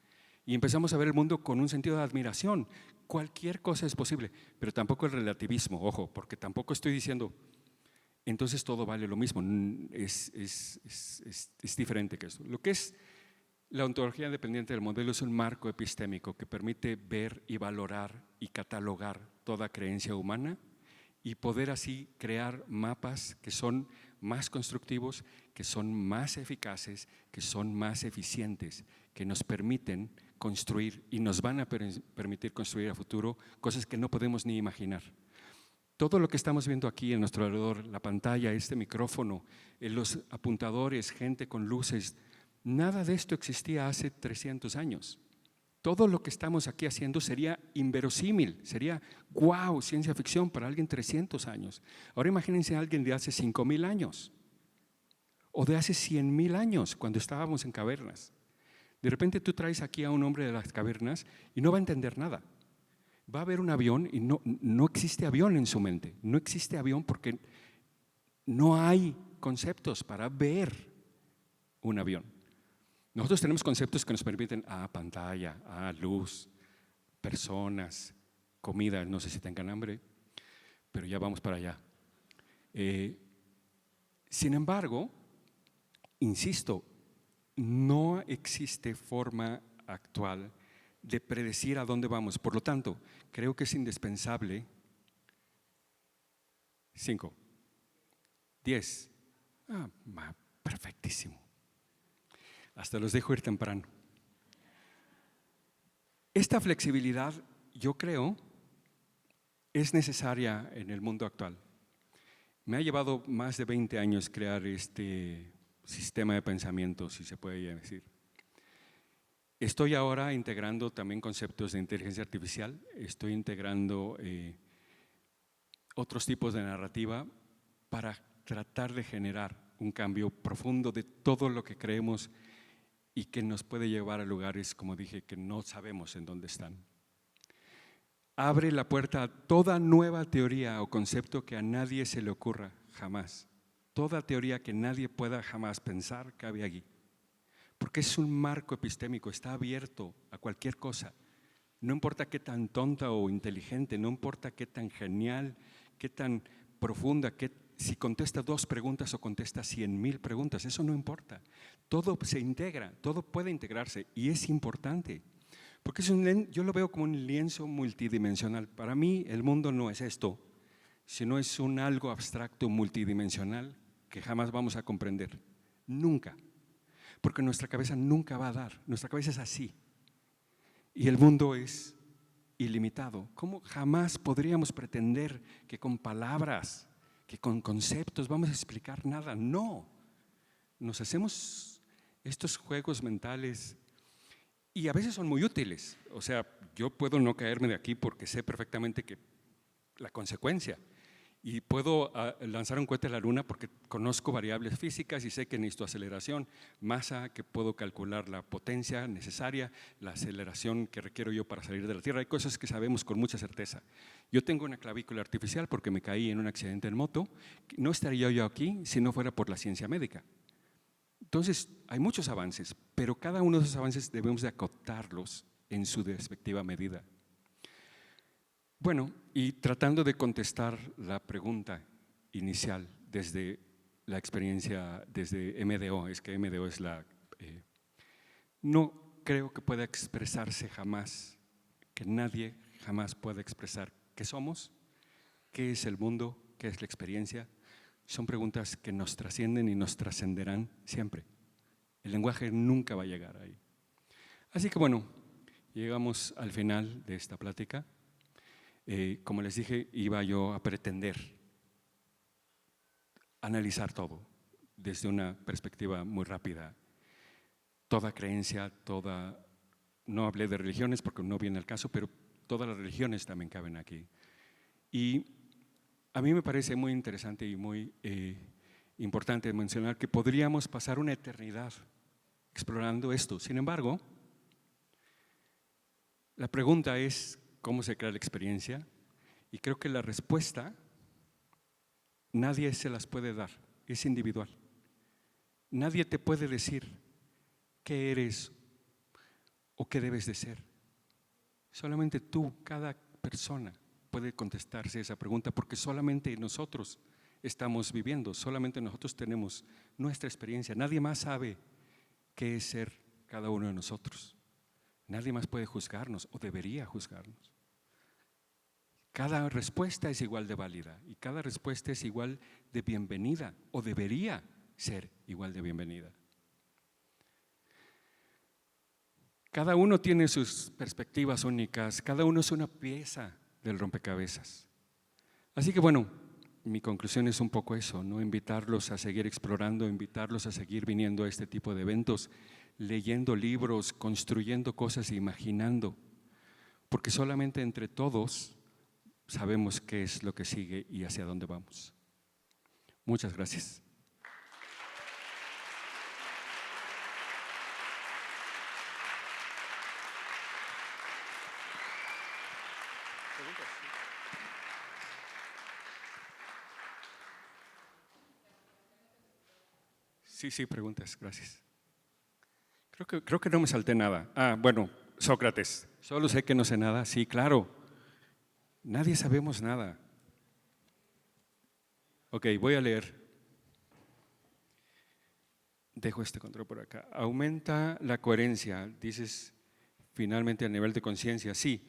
Y empezamos a ver el mundo con un sentido de admiración. Cualquier cosa es posible, pero tampoco el relativismo, ojo, porque tampoco estoy diciendo, entonces todo vale lo mismo, es diferente que eso. Lo que es la ontología dependiente del modelo es un marco epistémico que permite ver y valorar y catalogar toda creencia humana y poder así crear mapas que son más constructivos, que son más eficaces, que son más eficientes, que nos permiten construir y nos van a permitir construir a futuro cosas que no podemos ni imaginar. Todo lo que estamos viendo aquí en nuestro alrededor, la pantalla, este micrófono, los apuntadores, gente con luces, nada de esto existía hace 300 años. Todo lo que estamos aquí haciendo sería inverosímil, sería wow, ciencia ficción para alguien 300 años. Ahora imagínense a alguien de hace 5.000 años o de hace 100.000 años cuando estábamos en cavernas. De repente tú traes aquí a un hombre de las cavernas y no va a entender nada. Va a ver un avión y no existe avión en su mente. No existe avión porque no hay conceptos para ver un avión. Nosotros tenemos conceptos que nos permiten pantalla, luz, personas, comida, no sé si tengan hambre, pero ya vamos para allá. Sin embargo, insisto, no existe forma actual de predecir a dónde vamos. Por lo tanto, creo que es indispensable 5, 10. Perfectísimo. Hasta los dejo ir temprano. Esta flexibilidad, yo creo, es necesaria en el mundo actual. Me ha llevado más de 20 años crear este sistema de pensamiento, si se puede decir. Estoy ahora integrando también conceptos de inteligencia artificial, estoy integrando otros tipos de narrativa para tratar de generar un cambio profundo de todo lo que creemos y que nos puede llevar a lugares, como dije, que no sabemos en dónde están. Abre la puerta a toda nueva teoría o concepto que a nadie se le ocurra jamás. Toda teoría que nadie pueda jamás pensar cabe aquí. Porque es un marco epistémico, está abierto a cualquier cosa. No importa qué tan tonta o inteligente, no importa qué tan genial, qué tan profunda, si contesta 2 preguntas o contesta 100,000 preguntas, eso no importa. Todo se integra, todo puede integrarse y es importante. Porque yo lo veo como un lienzo multidimensional. Para mí el mundo no es esto, sino es un algo abstracto multidimensional que jamás vamos a comprender, nunca. Porque nuestra cabeza nunca va a dar, nuestra cabeza es así. Y el mundo es ilimitado. ¿Cómo jamás podríamos pretender que con palabras, que con conceptos vamos a explicar nada? No, nos hacemos estos juegos mentales y a veces son muy útiles. O sea, yo puedo no caerme de aquí porque sé perfectamente que la consecuencia. Y puedo lanzar un cohete a la luna porque conozco variables físicas y sé que necesito aceleración, masa, que puedo calcular la potencia necesaria, la aceleración que requiero yo para salir de la Tierra. Hay cosas que sabemos con mucha certeza. Yo tengo una clavícula artificial porque me caí en un accidente en moto. No estaría yo aquí si no fuera por la ciencia médica. Entonces, hay muchos avances, pero cada uno de esos avances debemos de acotarlos en su respectiva medida. Bueno, y tratando de contestar la pregunta inicial desde la experiencia, desde MDO, es que MDO es no creo que pueda expresarse jamás, que nadie jamás pueda expresar qué somos, qué es el mundo, qué es la experiencia. Son preguntas que nos trascienden y nos trascenderán siempre. El lenguaje nunca va a llegar ahí. Así que bueno, llegamos al final de esta plática. Como les dije, iba yo a pretender analizar todo desde una perspectiva muy rápida. Toda creencia, no hablé de religiones porque no viene al caso, pero todas las religiones también caben aquí. Y a mí me parece muy interesante y muy importante mencionar que podríamos pasar una eternidad explorando esto. Sin embargo, la pregunta es ¿cómo se crea la experiencia? Y creo que la respuesta nadie se las puede dar, es individual. Nadie te puede decir qué eres o qué debes de ser. Solamente tú, cada persona puede contestarse esa pregunta porque solamente nosotros estamos viviendo, solamente nosotros tenemos nuestra experiencia. Nadie más sabe qué es ser cada uno de nosotros. Nadie más puede juzgarnos o debería juzgarnos. Cada respuesta es igual de válida y cada respuesta es igual de bienvenida o debería ser igual de bienvenida. Cada uno tiene sus perspectivas únicas, cada uno es una pieza del rompecabezas. Así que bueno, mi conclusión es un poco eso, ¿no? Invitarlos a seguir explorando, invitarlos a seguir viniendo a este tipo de eventos, leyendo libros, construyendo cosas e imaginando, porque solamente entre todos sabemos qué es lo que sigue y hacia dónde vamos. Muchas gracias. Sí, preguntas, gracias. Creo que no me salté nada. Bueno, Sócrates, solo sé que no sé nada. Sí, claro, nadie sabemos nada. Ok, voy a leer. Dejo este control por acá. Aumenta la coherencia, dices finalmente a nivel de conciencia. Sí,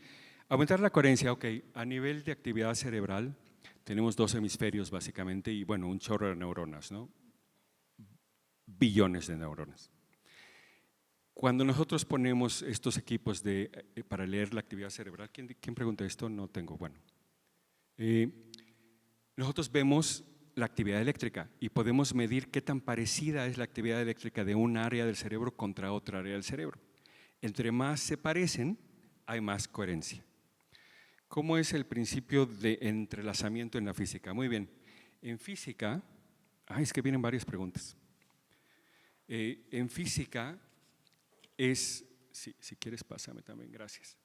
aumentar la coherencia, ok, a nivel de actividad cerebral tenemos 2 hemisferios básicamente y bueno, un chorro de neuronas, ¿no? Billones de neuronas. Cuando nosotros ponemos estos equipos para leer la actividad cerebral, ¿quién pregunta esto? No tengo, bueno. Nosotros vemos la actividad eléctrica y podemos medir qué tan parecida es la actividad eléctrica de un área del cerebro contra otra área del cerebro. Entre más se parecen, hay más coherencia. ¿Cómo es el principio de entrelazamiento en la física? Muy bien, en física, es que vienen varias preguntas. En física es, si quieres pásame también, gracias.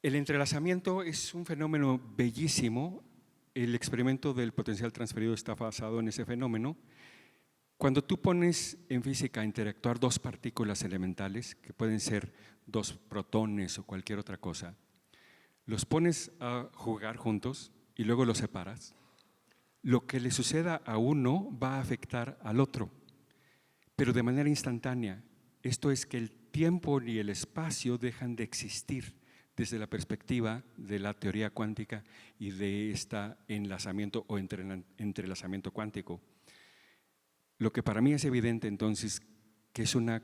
El entrelazamiento es un fenómeno bellísimo. El experimento del potencial transferido está basado en ese fenómeno. Cuando tú pones en física a interactuar dos partículas elementales, que pueden ser dos protones o cualquier otra cosa, los pones a jugar juntos y luego los separas, lo que le suceda a uno va a afectar al otro, pero de manera instantánea. Esto es que el tiempo y el espacio dejan de existir desde la perspectiva de la teoría cuántica y de este enlazamiento o entrelazamiento cuántico. Lo que para mí es evidente entonces que es una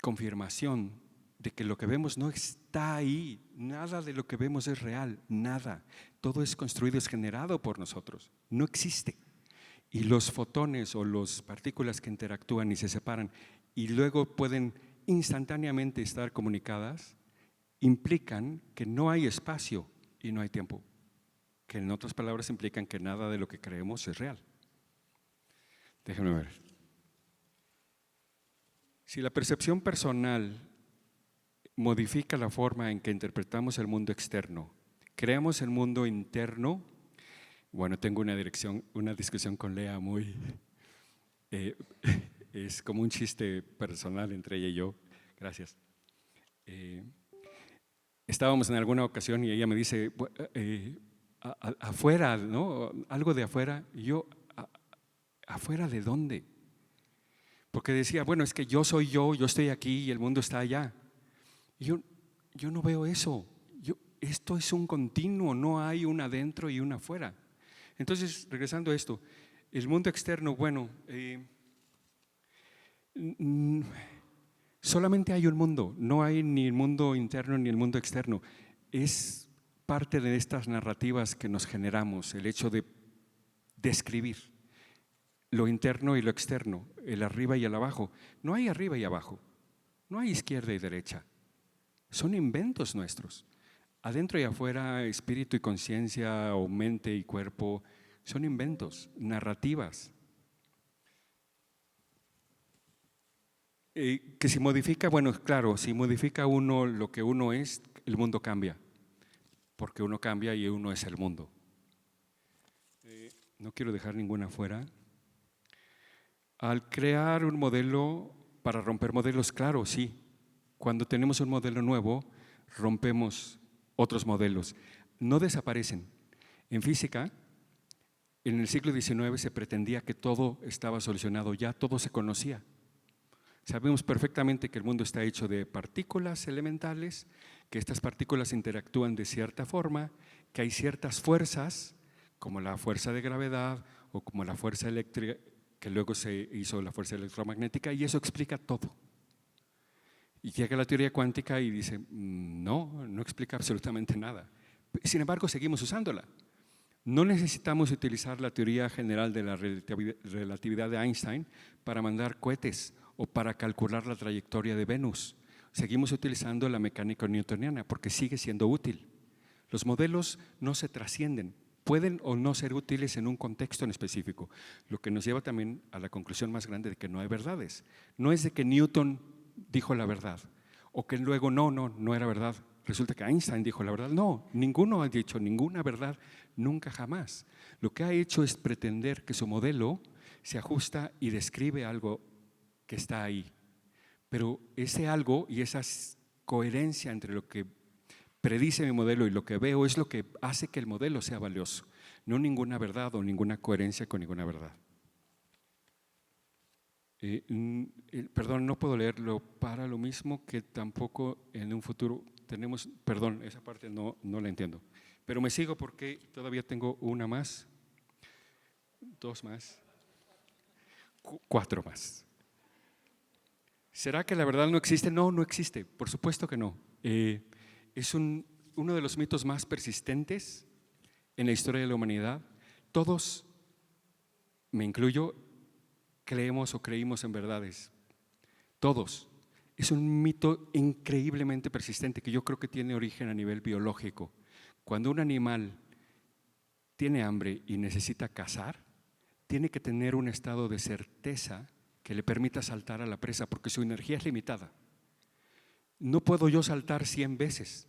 confirmación de que lo que vemos no está ahí, nada de lo que vemos es real, nada. Todo es construido, es generado por nosotros, no existe. Y los fotones o las partículas que interactúan y se separan y luego pueden instantáneamente estar comunicadas, implican que no hay espacio y no hay tiempo, que en otras palabras implican que nada de lo que creemos es real. Déjenme ver. Si la percepción personal modifica la forma en que interpretamos el mundo externo, creamos el mundo interno. Bueno, tengo una discusión con Lea muy… es como un chiste personal entre ella y yo. Gracias. Estábamos en alguna ocasión y ella me dice, afuera, ¿no? Algo de afuera. Y yo, ¿afuera de dónde? Porque decía, bueno, es que yo soy yo estoy aquí y el mundo está allá. Y yo no veo eso. Esto es un continuo, no hay un adentro y un afuera. Entonces, regresando a esto, el mundo externo, bueno, solamente hay un mundo, no hay ni el mundo interno ni el mundo externo. Es parte de estas narrativas que nos generamos, el hecho de describir lo interno y lo externo, el arriba y el abajo. No hay arriba y abajo, no hay izquierda y derecha, son inventos nuestros. Adentro y afuera, espíritu y conciencia o mente y cuerpo, son inventos, narrativas. Que si modifica, bueno, claro, si modifica uno lo que uno es, el mundo cambia, porque uno cambia y uno es el mundo. No quiero dejar ninguna fuera. Al crear un modelo para romper modelos, claro, sí. Cuando tenemos un modelo nuevo, rompemos otros modelos. No desaparecen. En física, en el siglo XIX se pretendía que todo estaba solucionado, ya todo se conocía. Sabemos perfectamente que el mundo está hecho de partículas elementales, que estas partículas interactúan de cierta forma, que hay ciertas fuerzas, como la fuerza de gravedad o como la fuerza eléctrica, que luego se hizo la fuerza electromagnética, y eso explica todo. Y llega la teoría cuántica y dice, no explica absolutamente nada. Sin embargo, seguimos usándola. No necesitamos utilizar la teoría general de la relatividad de Einstein para mandar cohetes o para calcular la trayectoria de Venus. Seguimos utilizando la mecánica newtoniana porque sigue siendo útil. Los modelos no se trascienden, pueden o no ser útiles en un contexto en específico, lo que nos lleva también a la conclusión más grande de que no hay verdades. No es de que Newton dijo la verdad o que luego no era verdad. Resulta que Einstein dijo la verdad. No, ninguno ha dicho ninguna verdad, nunca jamás. Lo que ha hecho es pretender que su modelo se ajusta y describe algo que está ahí. Pero ese algo y esa coherencia entre lo que predice mi modelo y lo que veo es lo que hace que el modelo sea valioso, no ninguna verdad o ninguna coherencia con ninguna verdad. Perdón, no puedo leerlo para lo mismo que tampoco en un futuro tenemos, perdón, esa parte no la entiendo, pero me sigo porque todavía tengo una más, 2 más, 4 más. ¿Será que la verdad no existe? No existe, por supuesto que no. Es uno de los mitos más persistentes en la historia de la humanidad. Todos me incluyo, creemos o creímos en verdades. Todos. Es un mito increíblemente persistente que yo creo que tiene origen a nivel biológico. Cuando un animal tiene hambre y necesita cazar, tiene que tener un estado de certeza que le permita saltar a la presa, porque su energía es limitada. No puedo yo saltar 100 veces,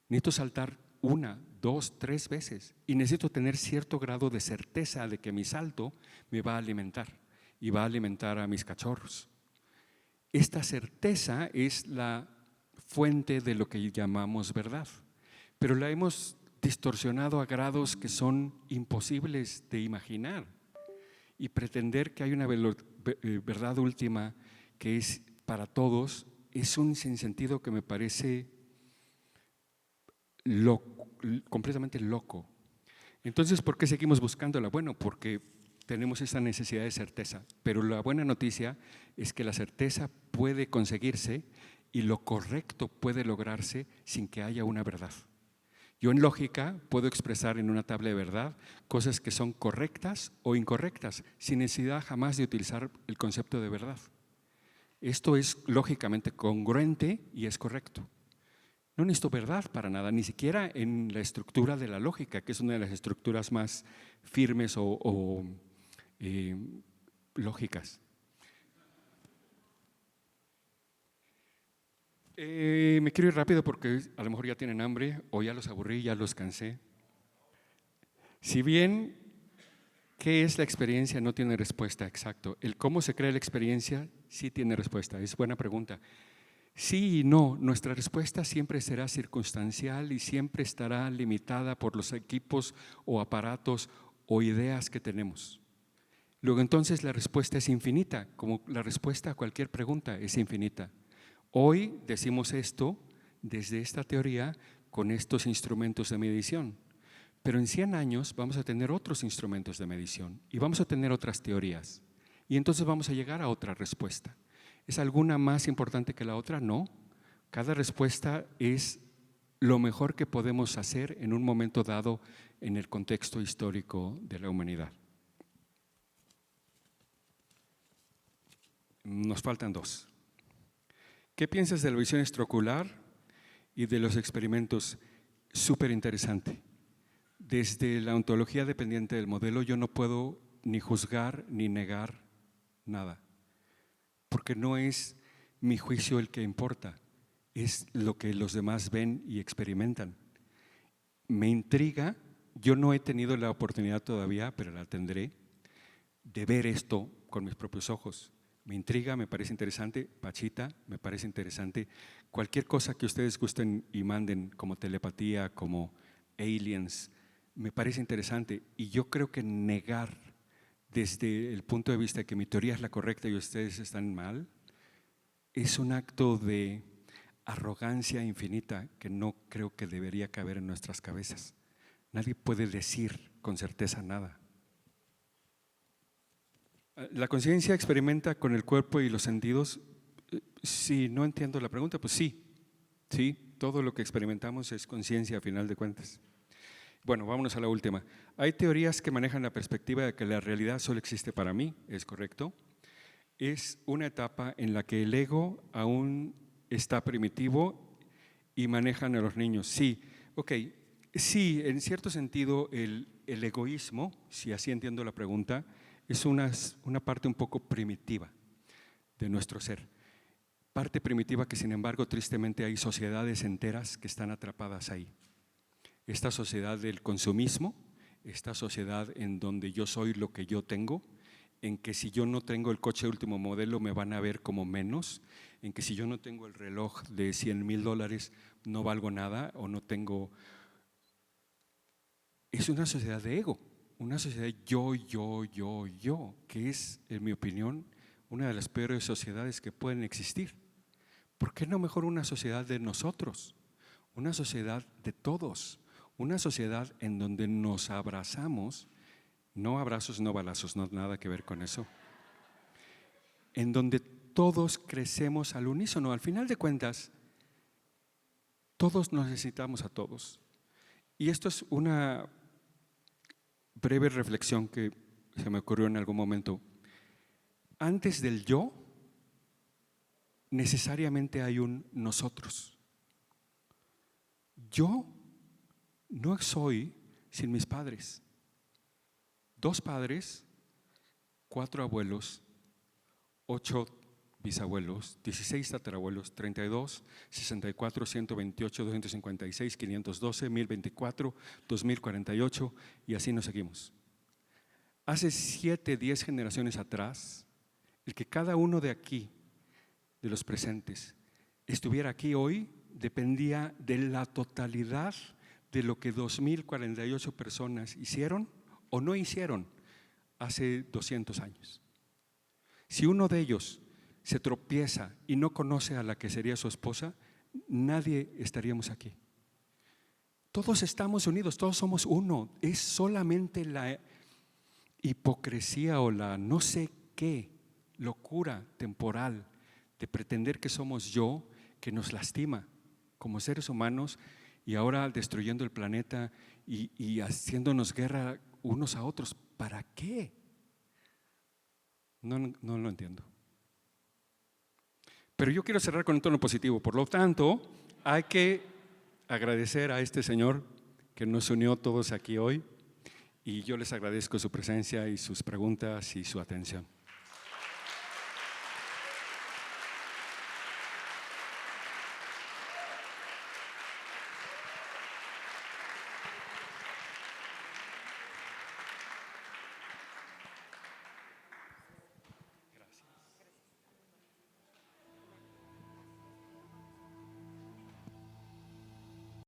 necesito saltar 1, 2, 3 veces y necesito tener cierto grado de certeza de que mi salto me va a alimentar y va a alimentar a mis cachorros. Esta certeza es la fuente de lo que llamamos verdad, pero la hemos distorsionado a grados que son imposibles de imaginar, y pretender que hay una verdad última que es para todos es un sinsentido que me parece completamente loco. Entonces, ¿por qué seguimos buscándola? Bueno, porque tenemos esa necesidad de certeza, pero la buena noticia es que la certeza puede conseguirse y lo correcto puede lograrse sin que haya una verdad. Yo en lógica puedo expresar en una tabla de verdad cosas que son correctas o incorrectas, sin necesidad jamás de utilizar el concepto de verdad. Esto es lógicamente congruente y es correcto. No necesito verdad para nada, ni siquiera en la estructura de la lógica, que es una de las estructuras más firmes o lógicas. Me quiero ir rápido porque a lo mejor ya tienen hambre o ya los aburrí, ya los cansé. Si bien, ¿qué es la experiencia? No tiene respuesta, exacto. El cómo se crea la experiencia sí tiene respuesta, es buena pregunta. Sí y no, nuestra respuesta siempre será circunstancial y siempre estará limitada por los equipos o aparatos o ideas que tenemos. Luego entonces la respuesta es infinita, como la respuesta a cualquier pregunta es infinita. Hoy decimos esto desde esta teoría con estos instrumentos de medición, pero en 100 años vamos a tener otros instrumentos de medición y vamos a tener otras teorías y entonces vamos a llegar a otra respuesta. ¿Es alguna más importante que la otra? No. Cada respuesta es lo mejor que podemos hacer en un momento dado en el contexto histórico de la humanidad. Nos faltan 2. ¿Qué piensas de la visión extraocular y de los experimentos? Súper interesante. Desde la ontología dependiente del modelo yo no puedo ni juzgar ni negar nada, porque no es mi juicio el que importa, es lo que los demás ven y experimentan. Me intriga, yo no he tenido la oportunidad todavía, pero la tendré, de ver esto con mis propios ojos. Me intriga, me parece interesante, Pachita, me parece interesante. Cualquier cosa que ustedes gusten y manden como telepatía, como aliens, me parece interesante. Y yo creo que negar desde el punto de vista de que mi teoría es la correcta y ustedes están mal, es un acto de arrogancia infinita que no creo que debería caber en nuestras cabezas. Nadie puede decir con certeza nada. ¿La conciencia experimenta con el cuerpo y los sentidos? Si no entiendo la pregunta, pues sí, todo lo que experimentamos es conciencia a final de cuentas. Bueno, vámonos a la última. Hay teorías que manejan la perspectiva de que la realidad solo existe para mí, ¿es correcto? Es una etapa en la que el ego aún está primitivo y manejan a los niños. Sí, ok, sí, en cierto sentido el egoísmo, si así entiendo la pregunta, es una parte un poco primitiva de nuestro ser. Parte primitiva que sin embargo tristemente hay sociedades enteras que están atrapadas ahí. Esta sociedad del consumismo, esta sociedad en donde yo soy lo que yo tengo, en que si yo no tengo el coche último modelo me van a ver como menos, en que si yo no tengo el reloj de $100,000 no valgo nada o no tengo… Es una sociedad de ego. Una sociedad yo, que es, en mi opinión, una de las peores sociedades que pueden existir. ¿Por qué no mejor una sociedad de nosotros? Una sociedad de todos, una sociedad en donde nos abrazamos, no abrazos, no balazos, no nada que ver con eso, en donde todos crecemos al unísono. Al final de cuentas, todos necesitamos a todos. Y esto es una breve reflexión que se me ocurrió en algún momento, antes del yo, necesariamente hay un nosotros. Yo no soy sin mis padres. 2 padres, 4 abuelos, 8 bisabuelos, 16 tatarabuelos, 32, 64, 128, 256, 512, 1024, 2048 y así nos seguimos. Hace 7, 10 generaciones atrás, el que cada uno de aquí, de los presentes, estuviera aquí hoy dependía de la totalidad de lo que 2048 personas hicieron o no hicieron hace 200 años. Si uno de ellos se tropieza y no conoce a la que sería su esposa, nadie estaríamos aquí. Todos estamos unidos, todos somos uno. Es solamente la hipocresía o la no sé qué locura temporal de pretender que somos yo que nos lastima como seres humanos y ahora destruyendo el planeta y haciéndonos guerra unos a otros. ¿Para qué? No lo entiendo. Pero yo quiero cerrar con un tono positivo. Por lo tanto, hay que agradecer a este Señor que nos unió todos aquí hoy y yo les agradezco su presencia y sus preguntas y su atención.